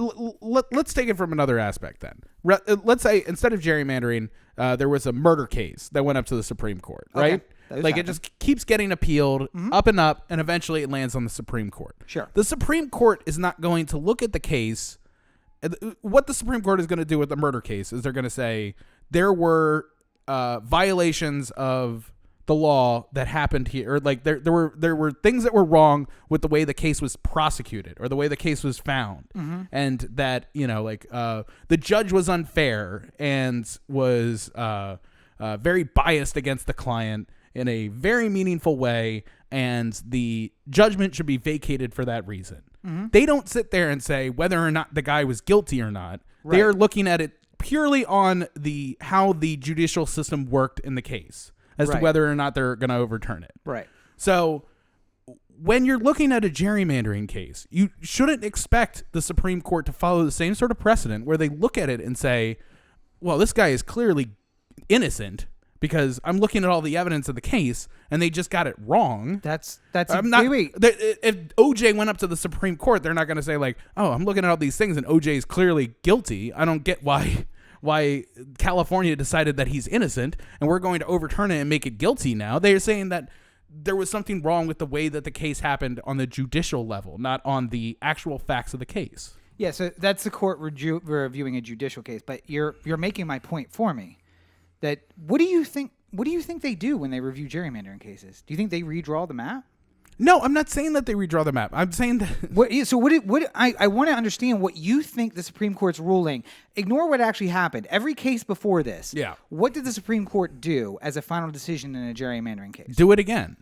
[SPEAKER 1] let's take it from another aspect then. Let's say instead of gerrymandering, there was a murder case that went up to the Supreme Court, right? Like it just keeps getting appealed up, and eventually it lands on the Supreme Court.
[SPEAKER 2] Sure.
[SPEAKER 1] The Supreme Court is not going to look at the case. What the Supreme Court is going to do with the murder case is they're going to say there were violations of the law that happened here, or like there were things that were wrong with the way the case was prosecuted or the way the case was found, and that the judge was unfair and was very biased against the client in a very meaningful way, and the judgment should be vacated for that reason. They don't sit there and say whether or not the guy was guilty or not. Right. They are looking at it purely on how the judicial system worked in the case as to whether or not they're going to overturn it.
[SPEAKER 2] Right.
[SPEAKER 1] So when you're looking at a gerrymandering case, you shouldn't expect the Supreme Court to follow the same sort of precedent where they look at it and say, well, this guy is clearly innocent because I'm looking at all the evidence of the case and they just got it wrong.
[SPEAKER 2] That's
[SPEAKER 1] wait. If OJ went up to the Supreme Court, they're not going to say like, oh, I'm looking at all these things and OJ is clearly guilty. I don't get why California decided that he's innocent and we're going to overturn it and make it guilty now. They're saying that there was something wrong with the way that the case happened on the judicial level, not on the actual facts of the case.
[SPEAKER 2] Yeah, so that's the court reviewing a judicial case, but you're making my point for me. That what do you think they do when they review gerrymandering cases? Do you think they redraw the map?
[SPEAKER 1] No, I'm not saying that they redraw the map. I'm saying that
[SPEAKER 2] I want to understand what you think the Supreme Court's ruling. Ignore what actually happened. Every case before this.
[SPEAKER 1] Yeah.
[SPEAKER 2] What did the Supreme Court do as a final decision in a gerrymandering case?
[SPEAKER 1] Do it again.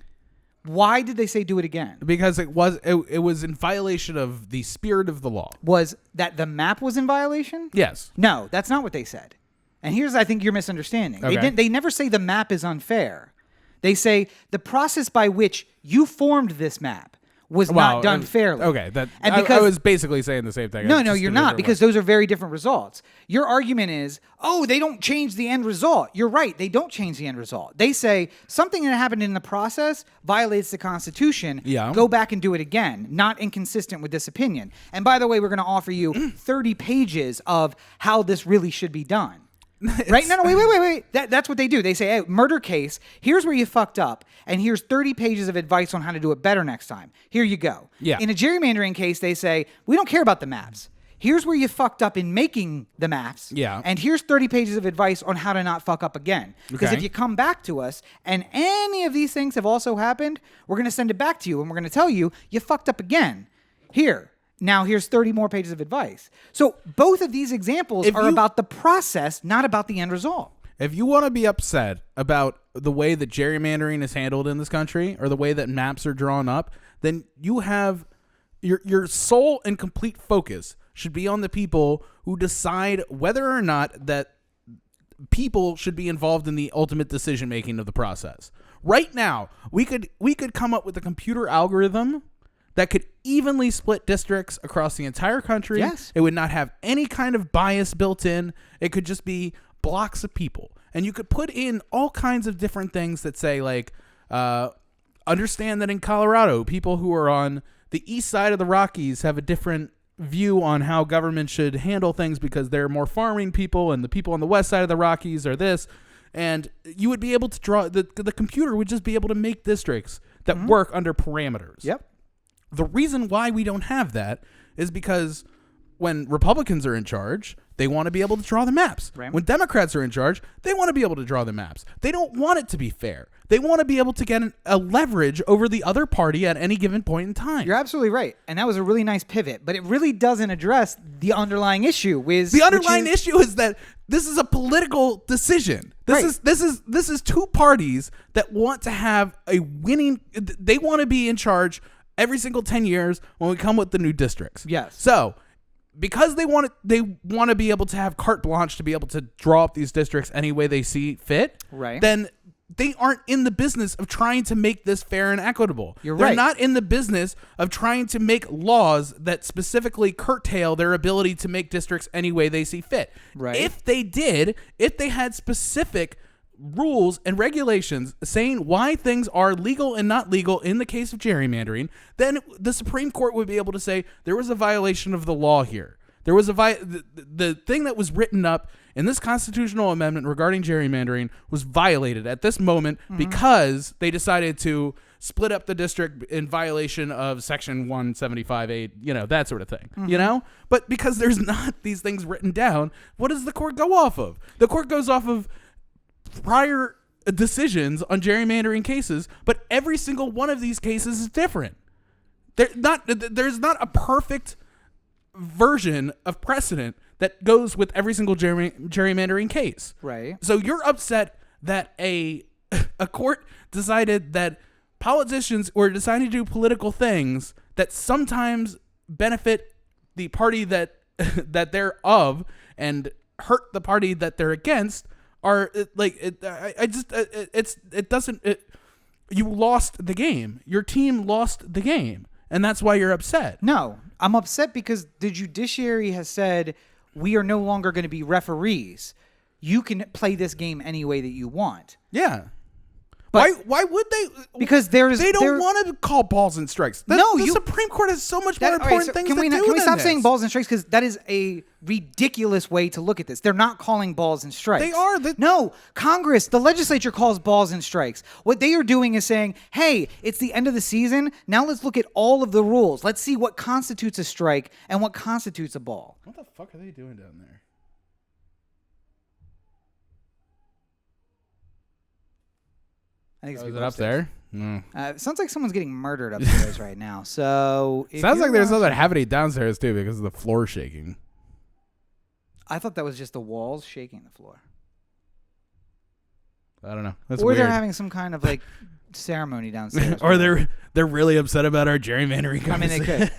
[SPEAKER 2] Why did they say do it again?
[SPEAKER 1] Because it was in violation of the spirit of the law.
[SPEAKER 2] Was that the map was in violation?
[SPEAKER 1] Yes.
[SPEAKER 2] No, that's not what they said. And here's, I think, your misunderstanding.
[SPEAKER 1] Okay.
[SPEAKER 2] They never say the map is unfair. They say the process by which you formed this map was not done fairly.
[SPEAKER 1] Okay,
[SPEAKER 2] and
[SPEAKER 1] I was basically saying the same thing.
[SPEAKER 2] No, you're not, because those are very different results. Your argument is, they don't change the end result. You're right, they don't change the end result. They say something that happened in the process violates the Constitution.
[SPEAKER 1] Yeah.
[SPEAKER 2] Go back and do it again. Not inconsistent with this opinion. And by the way, we're going to offer you 30 pages of how this really should be done. Right? No, wait. That's what they do. They say, hey, murder case, here's where you fucked up, and here's 30 pages of advice on how to do it better next time. Here you go.
[SPEAKER 1] Yeah.
[SPEAKER 2] In a gerrymandering case, they say, we don't care about the maps. Here's where you fucked up in making the maps.
[SPEAKER 1] Yeah.
[SPEAKER 2] And here's 30 pages of advice on how to not fuck up again. Because
[SPEAKER 1] Okay.
[SPEAKER 2] if you come back to us and any of these things have also happened, we're going to send it back to you, and we're going to tell you, you fucked up again. Here. Now here's 30 more pages of advice. So both of these examples are about the process, not about the end result.
[SPEAKER 1] If you want to be upset about the way that gerrymandering is handled in this country or the way that maps are drawn up, then you have your sole and complete focus should be on the people who decide whether or not that people should be involved in the ultimate decision making of the process. Right now, we could come up with a computer algorithm that could evenly split districts across the entire country.
[SPEAKER 2] Yes.
[SPEAKER 1] It would not have any kind of bias built in. It could just be blocks of people. And you could put in all kinds of different things that say, like, understand that in Colorado, people who are on the east side of the Rockies have a different view on how government should handle things because they're more farming people, and the people on the west side of the Rockies are this. And you would be able to draw, the computer would just be able to make districts that work under parameters.
[SPEAKER 2] Yep.
[SPEAKER 1] The reason why we don't have that is because when Republicans are in charge, they want to be able to draw the maps.
[SPEAKER 2] Right.
[SPEAKER 1] When Democrats are in charge, they want to be able to draw the maps. They don't want it to be fair. They want to be able to get a leverage over the other party at any given point in time.
[SPEAKER 2] You're absolutely right. And that was a really nice pivot, but it really doesn't address the underlying issue.
[SPEAKER 1] The underlying issue is that this is a political decision. This is two parties that want to have a winning. They want to be in charge every single 10 years when we come with the new districts.
[SPEAKER 2] Yes.
[SPEAKER 1] So, because they want to be able to have carte blanche to be able to draw up these districts any way they see fit.
[SPEAKER 2] Right.
[SPEAKER 1] Then they aren't in the business of trying to make this fair and equitable.
[SPEAKER 2] You're
[SPEAKER 1] They're
[SPEAKER 2] right.
[SPEAKER 1] not in the business of trying to make laws that specifically curtail their ability to make districts any way they see fit.
[SPEAKER 2] Right.
[SPEAKER 1] If they had specific rules and regulations saying why things are legal and not legal in the case of gerrymandering, then the Supreme Court would be able to say there was a violation of the law here. There was the thing that was written up in this constitutional amendment regarding gerrymandering was violated at this moment because they decided to split up the district in violation of Section 175A, that sort of thing, But because there's not these things written down, what does the court go off of? The court goes off of prior decisions on gerrymandering cases, but every single one of these cases is different. There's not a perfect version of precedent that goes with every single gerrymandering case.
[SPEAKER 2] Right.
[SPEAKER 1] So you're upset that a court decided that politicians were deciding to do political things that sometimes benefit the party that they're of and hurt the party that they're against. You lost the game. Your team lost the game, and that's why you're upset.
[SPEAKER 2] No, I'm upset because the judiciary has said we are no longer going to be referees. You can play this game any way that you want.
[SPEAKER 1] Yeah.
[SPEAKER 2] But
[SPEAKER 1] why would they?
[SPEAKER 2] Because
[SPEAKER 1] they don't want to call balls and strikes. The Supreme Court has so much more important things to do than
[SPEAKER 2] Can we stop
[SPEAKER 1] this.
[SPEAKER 2] saying balls and strikes? Because that is a ridiculous way to look at this. They're not calling balls and strikes.
[SPEAKER 1] They are.
[SPEAKER 2] No, Congress, the legislature calls balls and strikes. What they are doing is saying, hey, it's the end of the season. Now let's look at all of the rules. Let's see what constitutes a strike and what constitutes a ball.
[SPEAKER 1] What the fuck are they doing down there?
[SPEAKER 2] I think it's
[SPEAKER 1] Is
[SPEAKER 2] people
[SPEAKER 1] it up
[SPEAKER 2] upstairs.
[SPEAKER 1] there?
[SPEAKER 2] Sounds like someone's getting murdered upstairs right now. So
[SPEAKER 1] Sounds like there's something happening downstairs too because of the floor shaking.
[SPEAKER 2] I thought that was just the walls shaking the floor.
[SPEAKER 1] I don't know. That's
[SPEAKER 2] or
[SPEAKER 1] weird.
[SPEAKER 2] they're having some kind of like ceremony downstairs.
[SPEAKER 1] Or they're really upset about our gerrymandering.
[SPEAKER 2] I mean, they could.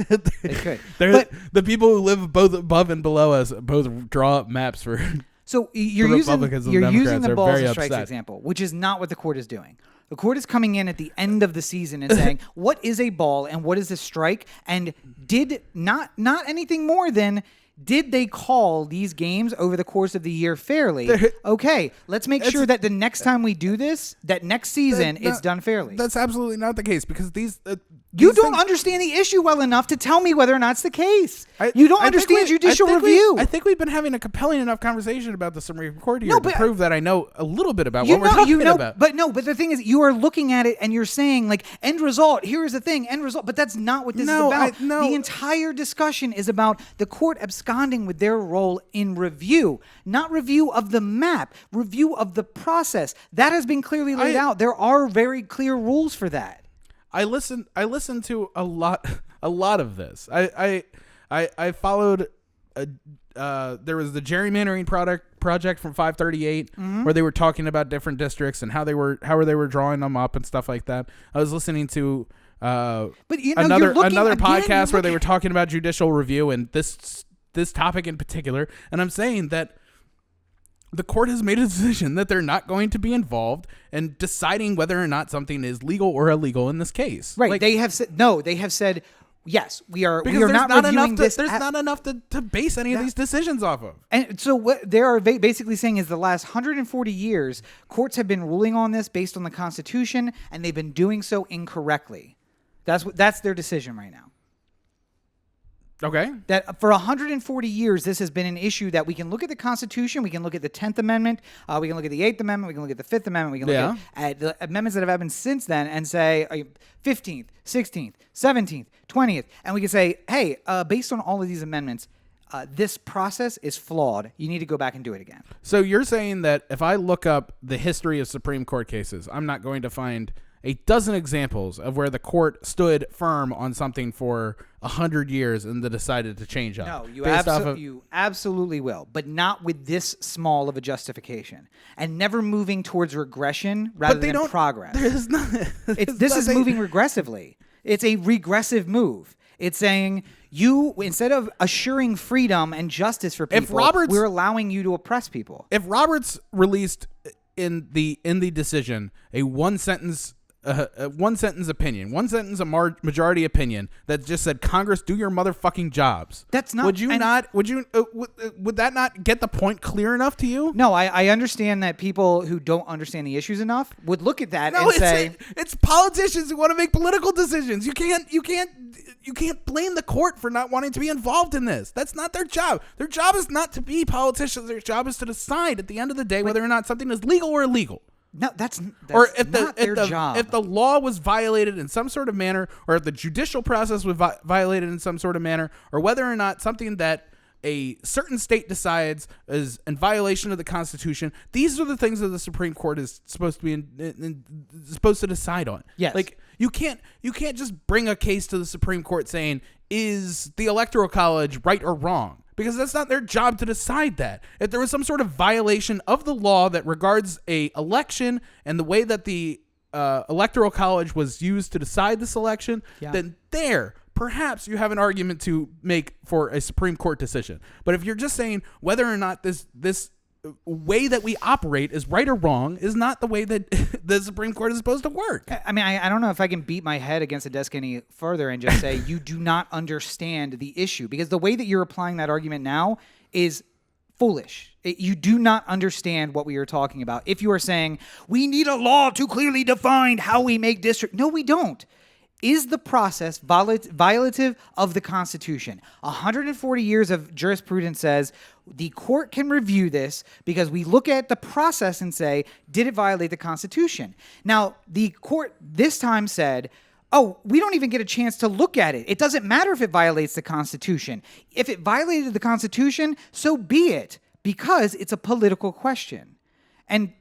[SPEAKER 2] They could.
[SPEAKER 1] But the people who live both above and below us both draw up maps for.
[SPEAKER 2] So you're using the balls and strikes example, which is not what the court is doing. The court is coming in at the end of the season and saying, what is a ball and what is a strike? And did not anything more than, did they call these games over the course of the year fairly? Okay, let's make sure that the next time we do this, that next season, it's done fairly.
[SPEAKER 1] That's absolutely not the case because these
[SPEAKER 2] you don't understand the issue well enough to tell me whether or not it's the case. You don't understand judicial review.
[SPEAKER 1] I think we've been having a compelling enough conversation about the Supreme Court here to prove that I know a little bit about what we're talking about.
[SPEAKER 2] But the thing is, you are looking at it and you're saying, like, end result, here is the thing, end result. But that's not what this is about. The entire discussion is about the court absconding with their role in review, not review of the map, review of the process. That has been clearly laid out. There are very clear rules for that.
[SPEAKER 1] I listened to a lot of this. I followed there was the gerrymandering project from 538 where they were talking about different districts and how they were drawing them up and stuff like that. I was listening to another podcast where they were talking about judicial review and this topic in particular, and I'm saying that the court has made a decision that they're not going to be involved in deciding whether or not something is legal or illegal in this case.
[SPEAKER 2] Right. They have said no. They have said yes. We are not reviewing this.
[SPEAKER 1] There's not enough to base any of these decisions off of.
[SPEAKER 2] And so what they are basically saying is the last 140 years, courts have been ruling on this based on the Constitution, and they've been doing so incorrectly. That's their decision right now.
[SPEAKER 1] Okay.
[SPEAKER 2] That for 140 years, this has been an issue that we can look at the Constitution, we can look at the 10th Amendment, we can look at the 8th Amendment, we can look at the 5th Amendment, we can look at the amendments that have happened since then and say 15th, 16th, 17th, 20th, and we can say, hey, based on all of these amendments, this process is flawed. You need to go back and do it again.
[SPEAKER 1] So you're saying that if I look up the history of Supreme Court cases, I'm not going to find a dozen examples of where the court stood firm on something for 100 years and then decided to change up.
[SPEAKER 2] No, you absolutely will, but not with this small of a justification, and never moving towards regression rather than progress.
[SPEAKER 1] There's not.
[SPEAKER 2] This is moving regressively. It's a regressive move. It's saying instead of assuring freedom and justice for people, we're allowing you to oppress people.
[SPEAKER 1] If Roberts released in the decision a one sentence opinion, one sentence majority opinion that just said, Congress, do your motherfucking jobs.
[SPEAKER 2] That's not.
[SPEAKER 1] Would that not get the point clear enough to you?
[SPEAKER 2] No, I understand that people who don't understand the issues enough would look at that and say,
[SPEAKER 1] it's politicians who want to make political decisions. You can't blame the court for not wanting to be involved in this. That's not their job. Their job is not to be politicians. Their job is to decide at the end of the day whether or not something is legal or illegal.
[SPEAKER 2] No, that's
[SPEAKER 1] not
[SPEAKER 2] their job.
[SPEAKER 1] If the law was violated in some sort of manner, or if the judicial process was violated in some sort of manner, or whether or not something that a certain state decides is in violation of the Constitution, these are the things that the Supreme Court is supposed to be supposed to decide on.
[SPEAKER 2] Yes.
[SPEAKER 1] Like you can't just bring a case to the Supreme Court saying, is the Electoral College right or wrong? Because that's not their job to decide that. If there was some sort of violation of the law that regards a election and the way that the Electoral College was used to decide this election, then perhaps you have an argument to make for a Supreme Court decision. But if you're just saying whether or not this way that we operate is right or wrong is not the way that the Supreme Court is supposed to work.
[SPEAKER 2] I mean, I don't know if I can beat my head against the desk any further and just say you do not understand the issue, because the way that you're applying that argument now is foolish. You do not understand what we are talking about. If you are saying we need a law to clearly define how we make district, no, we don't. Is the process violative of the Constitution? 140 years of jurisprudence says the court can review this because we look at the process and say, did it violate the Constitution? Now, the court this time said, oh, we don't even get a chance to look at it. It doesn't matter if it violates the Constitution. If it violated the Constitution, so be it, because it's a political question. And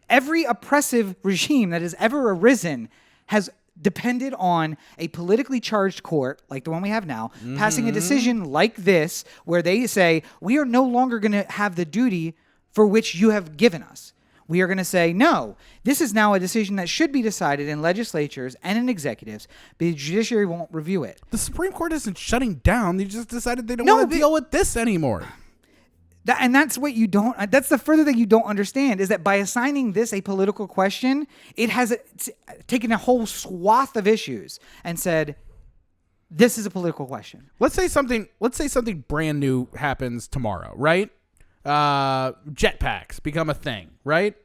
[SPEAKER 2] every oppressive regime that has ever arisen has depended on a politically charged court, like the one we have now, passing a decision like this, where they say, we are no longer going to have the duty for which you have given us. We are going to say, no, this is now a decision that should be decided in legislatures and in executives, but the judiciary won't review it.
[SPEAKER 1] The Supreme Court isn't shutting down. They just decided they don't
[SPEAKER 2] No,
[SPEAKER 1] want to deal with this anymore.
[SPEAKER 2] That's what you don't. That's the further thing you don't understand is that by assigning this a political question, it has taken a whole swath of issues and said, this is a political question.
[SPEAKER 1] Let's say something brand new happens tomorrow, right? Jetpacks become a thing, right?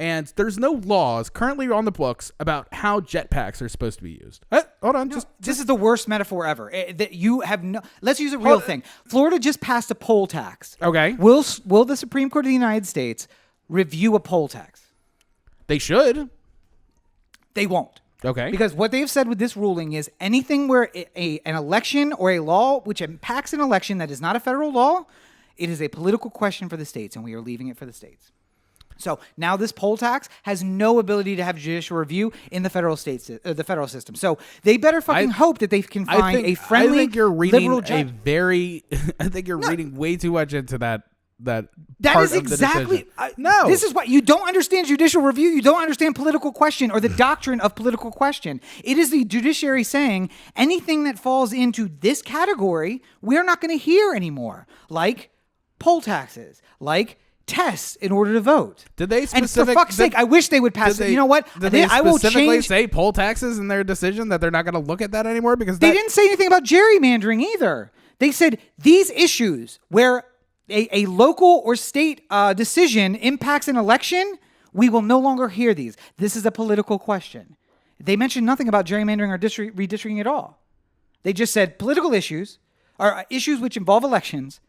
[SPEAKER 1] And there's no laws currently on the books about how jetpacks are supposed to be used. Hold on,
[SPEAKER 2] This is the worst metaphor ever. That you have no. Let's use a real thing. Florida just passed a poll tax.
[SPEAKER 1] Okay.
[SPEAKER 2] Will the Supreme Court of the United States review a poll tax?
[SPEAKER 1] They should.
[SPEAKER 2] They won't.
[SPEAKER 1] Okay.
[SPEAKER 2] Because what they've said with this ruling is anything where an election or a law which impacts an election that is not a federal law, it is a political question for the states, and we are leaving it for the states. So now this poll tax has no ability to have judicial review in the federal system. So they better fucking hope that they can find a friendly,
[SPEAKER 1] I think you're reading
[SPEAKER 2] liberal judge.
[SPEAKER 1] I think you're reading way too much into that. That
[SPEAKER 2] part is exactly
[SPEAKER 1] no.
[SPEAKER 2] This is what you don't understand judicial review. You don't understand political question or the doctrine of political question. It is the judiciary saying anything that falls into this category, we're not going to hear anymore, like poll taxes, like tests in order to vote.
[SPEAKER 1] Did they
[SPEAKER 2] and for fuck's sake, I wish they would pass it. You know what?
[SPEAKER 1] Did they
[SPEAKER 2] I will
[SPEAKER 1] specifically
[SPEAKER 2] change.
[SPEAKER 1] say poll taxes in their decision that they're not going to look at that anymore because
[SPEAKER 2] They didn't say anything about gerrymandering either. They said these issues where a local or state decision impacts an election, we will no longer hear these. This is a political question. They mentioned nothing about gerrymandering or redistricting at all. They just said political issues are issues which involve elections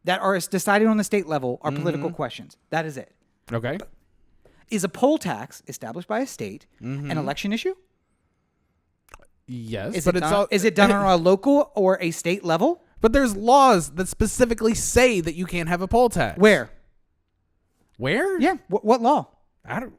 [SPEAKER 2] that are decided on the state level are political questions. That is it.
[SPEAKER 1] Okay.
[SPEAKER 2] Is a poll tax established by a state an election issue?
[SPEAKER 1] Yes.
[SPEAKER 2] Is it done on a local or a state level?
[SPEAKER 1] But there's laws that specifically say that you can't have a poll tax.
[SPEAKER 2] Where?
[SPEAKER 1] Yeah.
[SPEAKER 2] What law?
[SPEAKER 1] I don't.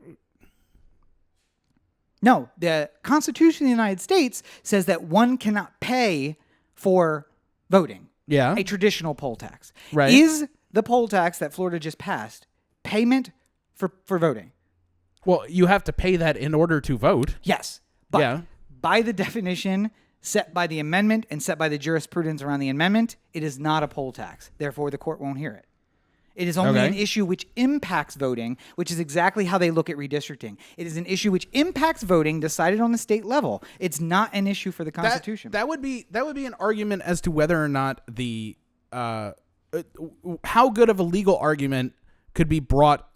[SPEAKER 2] No, the Constitution of the United States says that one cannot pay for voting.
[SPEAKER 1] Yeah.
[SPEAKER 2] A traditional poll tax.
[SPEAKER 1] Right.
[SPEAKER 2] Is the poll tax that Florida just passed payment for voting?
[SPEAKER 1] Well, you have to pay that in order to vote.
[SPEAKER 2] Yes. But by the definition set by the amendment and set by the jurisprudence around the amendment, it is not a poll tax. Therefore, the court won't hear it. It is only an issue which impacts voting, which is exactly how they look at redistricting. It is an issue which impacts voting decided on the state level. It's not an issue for the Constitution.
[SPEAKER 1] That would be an argument as to whether or not the how good of a legal argument could be brought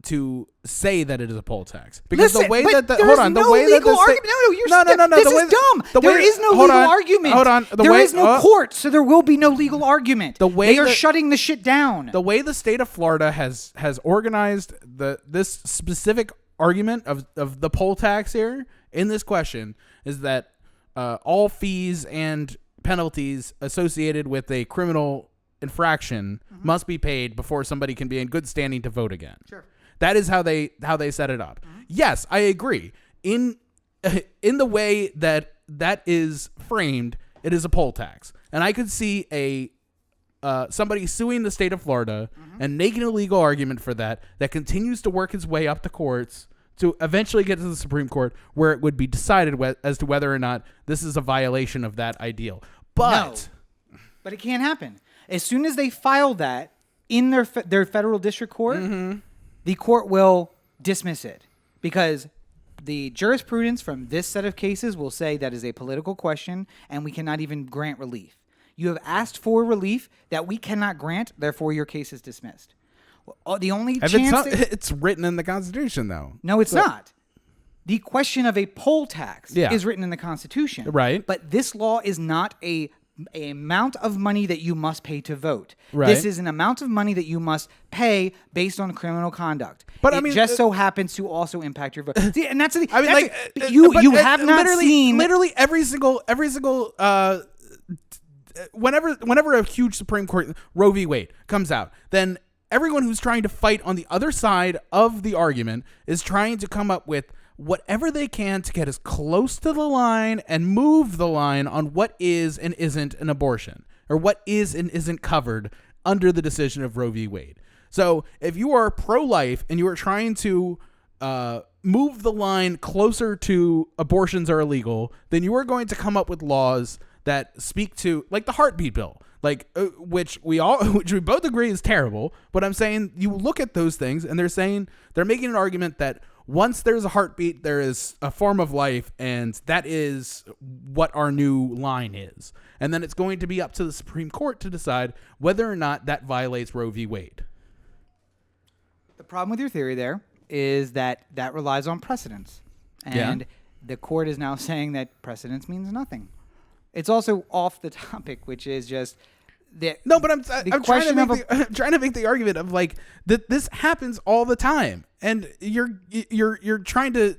[SPEAKER 1] to say that it is a poll tax, because
[SPEAKER 2] Listen,
[SPEAKER 1] the way
[SPEAKER 2] but
[SPEAKER 1] that
[SPEAKER 2] there's no legal argument. This is dumb. There is no legal argument.
[SPEAKER 1] Hold on.
[SPEAKER 2] There is no court, so there will be no legal argument. They are shutting the shit down.
[SPEAKER 1] The way the state of Florida has organized this specific argument of the poll tax here in this question is that all fees and penalties associated with a criminal infraction must be paid before somebody can be in good standing to vote again.
[SPEAKER 2] Sure.
[SPEAKER 1] That is how they set it up. Yes, I agree. In the way that is framed, it is a poll tax, and I could see somebody suing the state of Florida and making a legal argument for that continues to work its way up the courts to eventually get to the Supreme Court, where it would be decided as to whether or not this is a violation of that ideal. But
[SPEAKER 2] it can't happen. As soon as they file that in their federal district court, the court will dismiss it, because the jurisprudence from this set of cases will say that is a political question and we cannot even grant relief. You have asked for relief that we cannot grant, therefore your case is dismissed. Well, the only chance
[SPEAKER 1] it's written in the Constitution, though.
[SPEAKER 2] No, it's not. The question of a poll tax is written in the Constitution.
[SPEAKER 1] Right.
[SPEAKER 2] But this law is not a amount of money that you must pay to vote.
[SPEAKER 1] Right.
[SPEAKER 2] This is an amount of money that you must pay based on criminal conduct. But it just so happens to also impact your vote. See, and that's the. I mean, you have not seen
[SPEAKER 1] literally every single whenever a huge Supreme Court Roe v. Wade comes out, then everyone who's trying to fight on the other side of the argument is trying to come up with whatever they can to get as close to the line and move the line on what is and isn't an abortion, or what is and isn't covered under the decision of Roe v. Wade. So if you are pro-life and you are trying to move the line closer to abortions are illegal, then you are going to come up with laws that speak to, like the heartbeat bill, like which we both agree is terrible. But I'm saying you look at those things and they're making an argument that once there's a heartbeat, there is a form of life, and that is what our new line is. And then it's going to be up to the Supreme Court to decide whether or not that violates Roe v. Wade.
[SPEAKER 2] The problem with your theory there is that relies on precedence. And the court is now saying that precedence means nothing. It's also off the topic, which is just...
[SPEAKER 1] No, but I'm trying to make the argument of like that this happens all the time, and you're trying to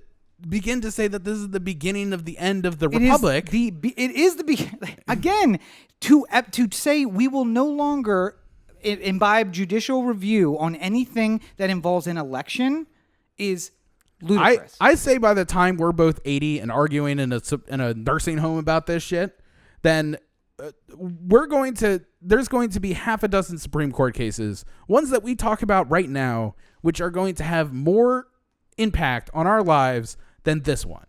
[SPEAKER 1] begin to say that this is the beginning of the end of the republic.
[SPEAKER 2] It is the beginning again to say we will no longer imbibe judicial review on anything that involves an election is ludicrous.
[SPEAKER 1] I say by the time we're both 80 and arguing in a nursing home about this shit, then there's going to be half a dozen Supreme Court cases, ones that we talk about right now, which are going to have more impact on our lives than this one.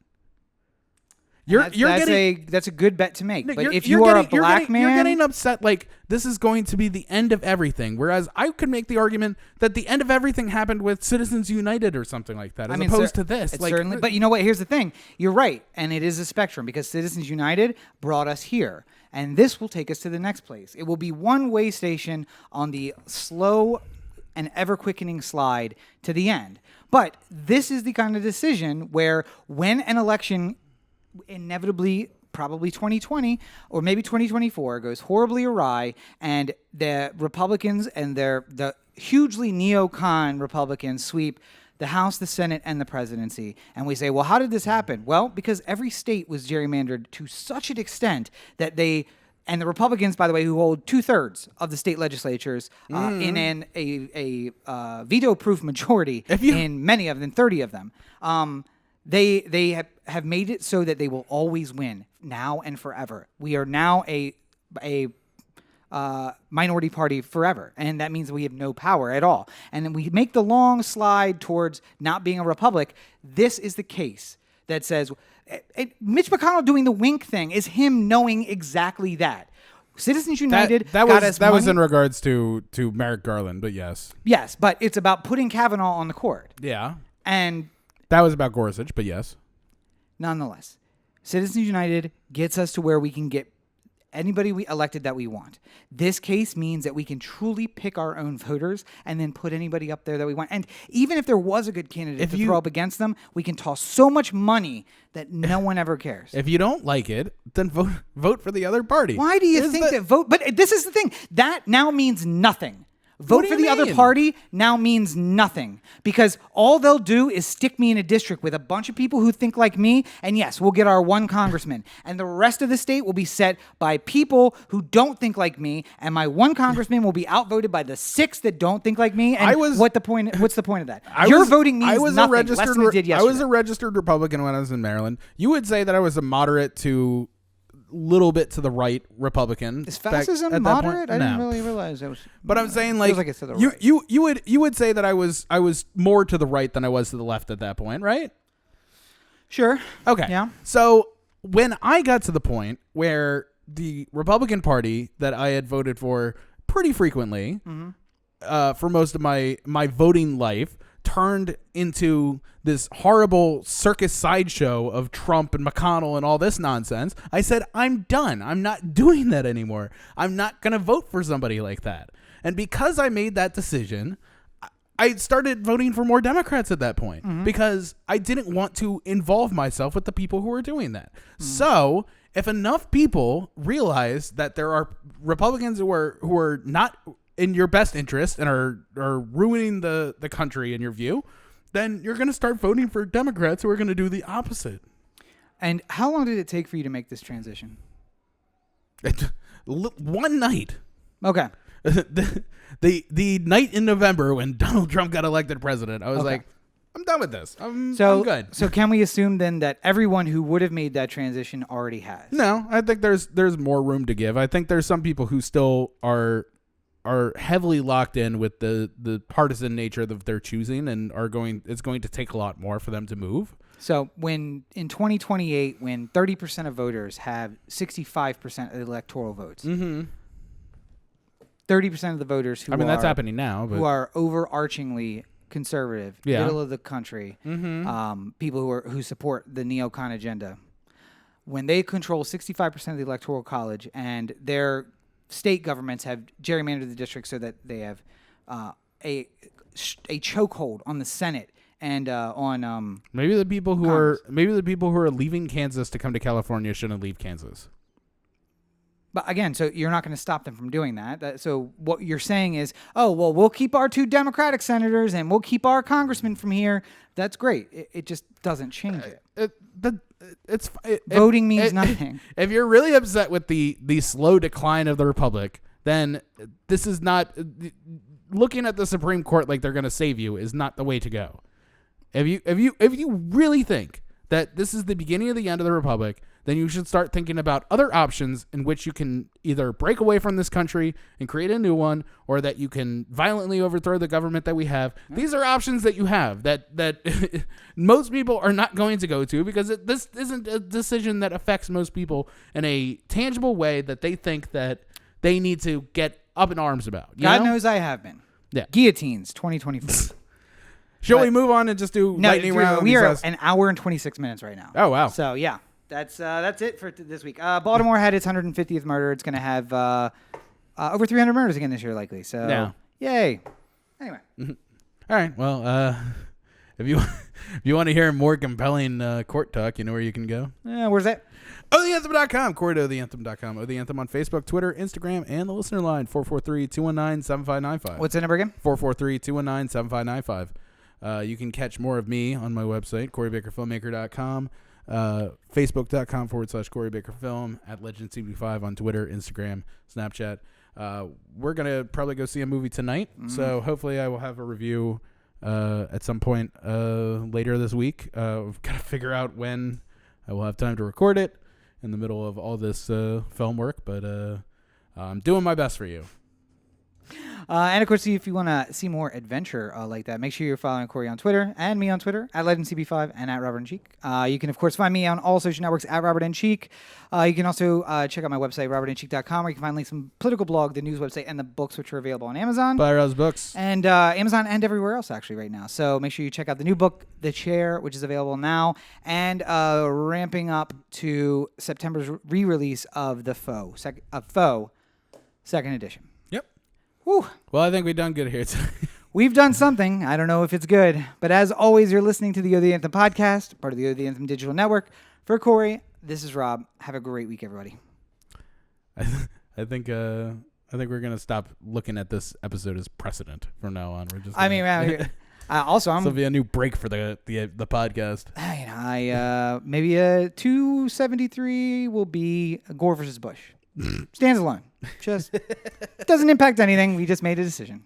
[SPEAKER 2] That's a good bet to make. But if you are a black man,
[SPEAKER 1] you're getting upset like this is going to be the end of everything. Whereas I could make the argument that the end of everything happened with Citizens United or something like that, as opposed to this.
[SPEAKER 2] Certainly, but you know what? Here's the thing. You're right, and it is a spectrum because Citizens United brought us here, and this will take us to the next place. It will be one-way station on the slow and ever-quickening slide to the end. But this is the kind of decision where when an election inevitably, probably 2020 or maybe 2024 goes horribly awry, and the Republicans and the hugely neocon Republicans sweep the House, the Senate, and the presidency. And we say, well, how did this happen? Well, because every state was gerrymandered to such an extent that and the Republicans, by the way, who hold 2/3 of the state legislatures in a veto-proof majority in many of them, 30 of them, they have made it so that they will always win now and forever. We are now a minority party forever, and that means we have no power at all. And then we make the long slide towards not being a republic. This is the case that says Mitch McConnell doing the wink thing is him knowing exactly that. Citizens United
[SPEAKER 1] that was in regards to Merrick Garland, but yes,
[SPEAKER 2] but it's about putting Kavanaugh on the court.
[SPEAKER 1] Yeah,
[SPEAKER 2] and
[SPEAKER 1] that was about Gorsuch, but yes,
[SPEAKER 2] nonetheless, Citizens United gets us to where we can get anybody we elected that we want. This case means that we can truly pick our own voters and then put anybody up there that we want. And even if there was a good candidate to throw up against them, we can toss so much money that no one ever cares.
[SPEAKER 1] If you don't like it, then vote for the other party.
[SPEAKER 2] Why do you think that vote? But this is the thing. That now means nothing. Vote for the other party now means nothing, because all they'll do is stick me in a district with a bunch of people who think like me, and yes, we'll get our one congressman, and the rest of the state will be set by people who don't think like me, and my one congressman will be outvoted by the 6 that don't think like me. And what's the point of that? Your voting means nothing. Less than it did yesterday.
[SPEAKER 1] I was a registered Republican when I was in Maryland. You would say that I was a moderate to little bit to the right Republican.
[SPEAKER 2] Is fascism moderate? I didn't really realize that was.
[SPEAKER 1] But I'm saying like
[SPEAKER 2] it's to the right.
[SPEAKER 1] you would say that I was more to the right than I was to the left at that point, right?
[SPEAKER 2] Sure.
[SPEAKER 1] Okay.
[SPEAKER 2] Yeah.
[SPEAKER 1] So when I got to the point where the Republican Party that I had voted for pretty frequently for most of my voting life turned into this horrible circus sideshow of Trump and McConnell and all this nonsense, I said, I'm done. I'm not doing that anymore. I'm not going to vote for somebody like that. And because I made that decision, I started voting for more Democrats at that point because I didn't want to involve myself with the people who were doing that. So if enough people realize that there are Republicans who are not in your best interest and are ruining the country in your view, then you're going to start voting for Democrats who are going to do the opposite.
[SPEAKER 2] And how long did it take for you to make this transition?
[SPEAKER 1] One night.
[SPEAKER 2] Okay.
[SPEAKER 1] The night in November when Donald Trump got elected president, I was like, I'm done with this. I'm good.
[SPEAKER 2] So can we assume then that everyone who would have made that transition already has?
[SPEAKER 1] No, I think there's more room to give. I think there's some people who still are are heavily locked in with the partisan nature of their choosing, and it's going to take a lot more for them to move.
[SPEAKER 2] So when in 2028, when 30% of voters have 65% of the electoral votes, 30% of the voters who
[SPEAKER 1] that's happening now, but
[SPEAKER 2] who are overarchingly conservative, middle of the country, people who support the neocon agenda, when they control 65% of the electoral college, and their state governments have gerrymandered the districts so that they have a chokehold on the Senate and on
[SPEAKER 1] maybe the people who
[SPEAKER 2] Congress.
[SPEAKER 1] are leaving Kansas to come to California shouldn't leave Kansas.
[SPEAKER 2] But again, so you're not going to stop them from doing that. So what you're saying is, oh, well, we'll keep our 2 Democratic senators and we'll keep our congressmen from here. That's great. It just doesn't change it. Voting means nothing.
[SPEAKER 1] If you're really upset with the slow decline of the republic, then this is not looking at the Supreme Court like they're going to save you is not the way to go. If you really think that this is the beginning of the end of the republic, then you should start thinking about other options in which you can either break away from this country and create a new one, or that you can violently overthrow the government that we have. These are options that you have that most people are not going to go to, because this isn't a decision that affects most people in a tangible way that they think that they need to get up in arms about.
[SPEAKER 2] God knows I have been.
[SPEAKER 1] Yeah.
[SPEAKER 2] Guillotines, 2024.
[SPEAKER 1] Shall we move on and just do lightning round?
[SPEAKER 2] We are an hour and 26 minutes right now.
[SPEAKER 1] Oh, wow.
[SPEAKER 2] So, yeah. That's it for this week. Baltimore had its 150th murder. It's going to have over 300 murders again this year, likely. So, Yay. Anyway.
[SPEAKER 1] All right. Well, if you want to hear more compelling court talk, you know where you can go.
[SPEAKER 2] Where's that?
[SPEAKER 1] OTheAnthem.com. Corey to OTheAnthem.com. O The Anthem on Facebook, Twitter, Instagram, and the listener line, 443-219-7595.
[SPEAKER 2] What's the number again?
[SPEAKER 1] 443-219-7595. You can catch more of me on my website, CoreyBakerFilmmaker.com. Facebook.com/Corey Baker Film, at LegendCB5 on Twitter, Instagram, Snapchat. We're going to probably go see a movie tonight. So hopefully I will have a review at some point later this week. We've got to figure out when I will have time to record it in the middle of all this film work. But I'm doing my best for you.
[SPEAKER 2] And of course, if you want to see more adventure like that, make sure you're following Corey on Twitter and me on Twitter at LegendCB5 and at Robert and Cheek. You can, of course, find me on all social networks at Robert and Cheek. You can also check out my website, robertandcheek.com, where you can find links from Political Blog, the news website, and the books, which are available on Amazon.
[SPEAKER 1] Buy Rob's books.
[SPEAKER 2] And Amazon and everywhere else, actually, right now. So make sure you check out the new book, The Chair, which is available now, and ramping up to September's re-release of The Foe, second edition. Whew.
[SPEAKER 1] Well, I think we've done good here today.
[SPEAKER 2] We've done something. I don't know if it's good. But as always, you're listening to the O The Anthem podcast, part of the O The Anthem digital network. For Corey, this is Rob. Have a great week, everybody.
[SPEAKER 1] I think we're gonna stop looking at this episode as precedent from now on. We're just.
[SPEAKER 2] Also,
[SPEAKER 1] this will be a new break for the podcast.
[SPEAKER 2] Maybe a 273 will be Gore versus Bush. Stands alone. Just doesn't impact anything. We just made a decision.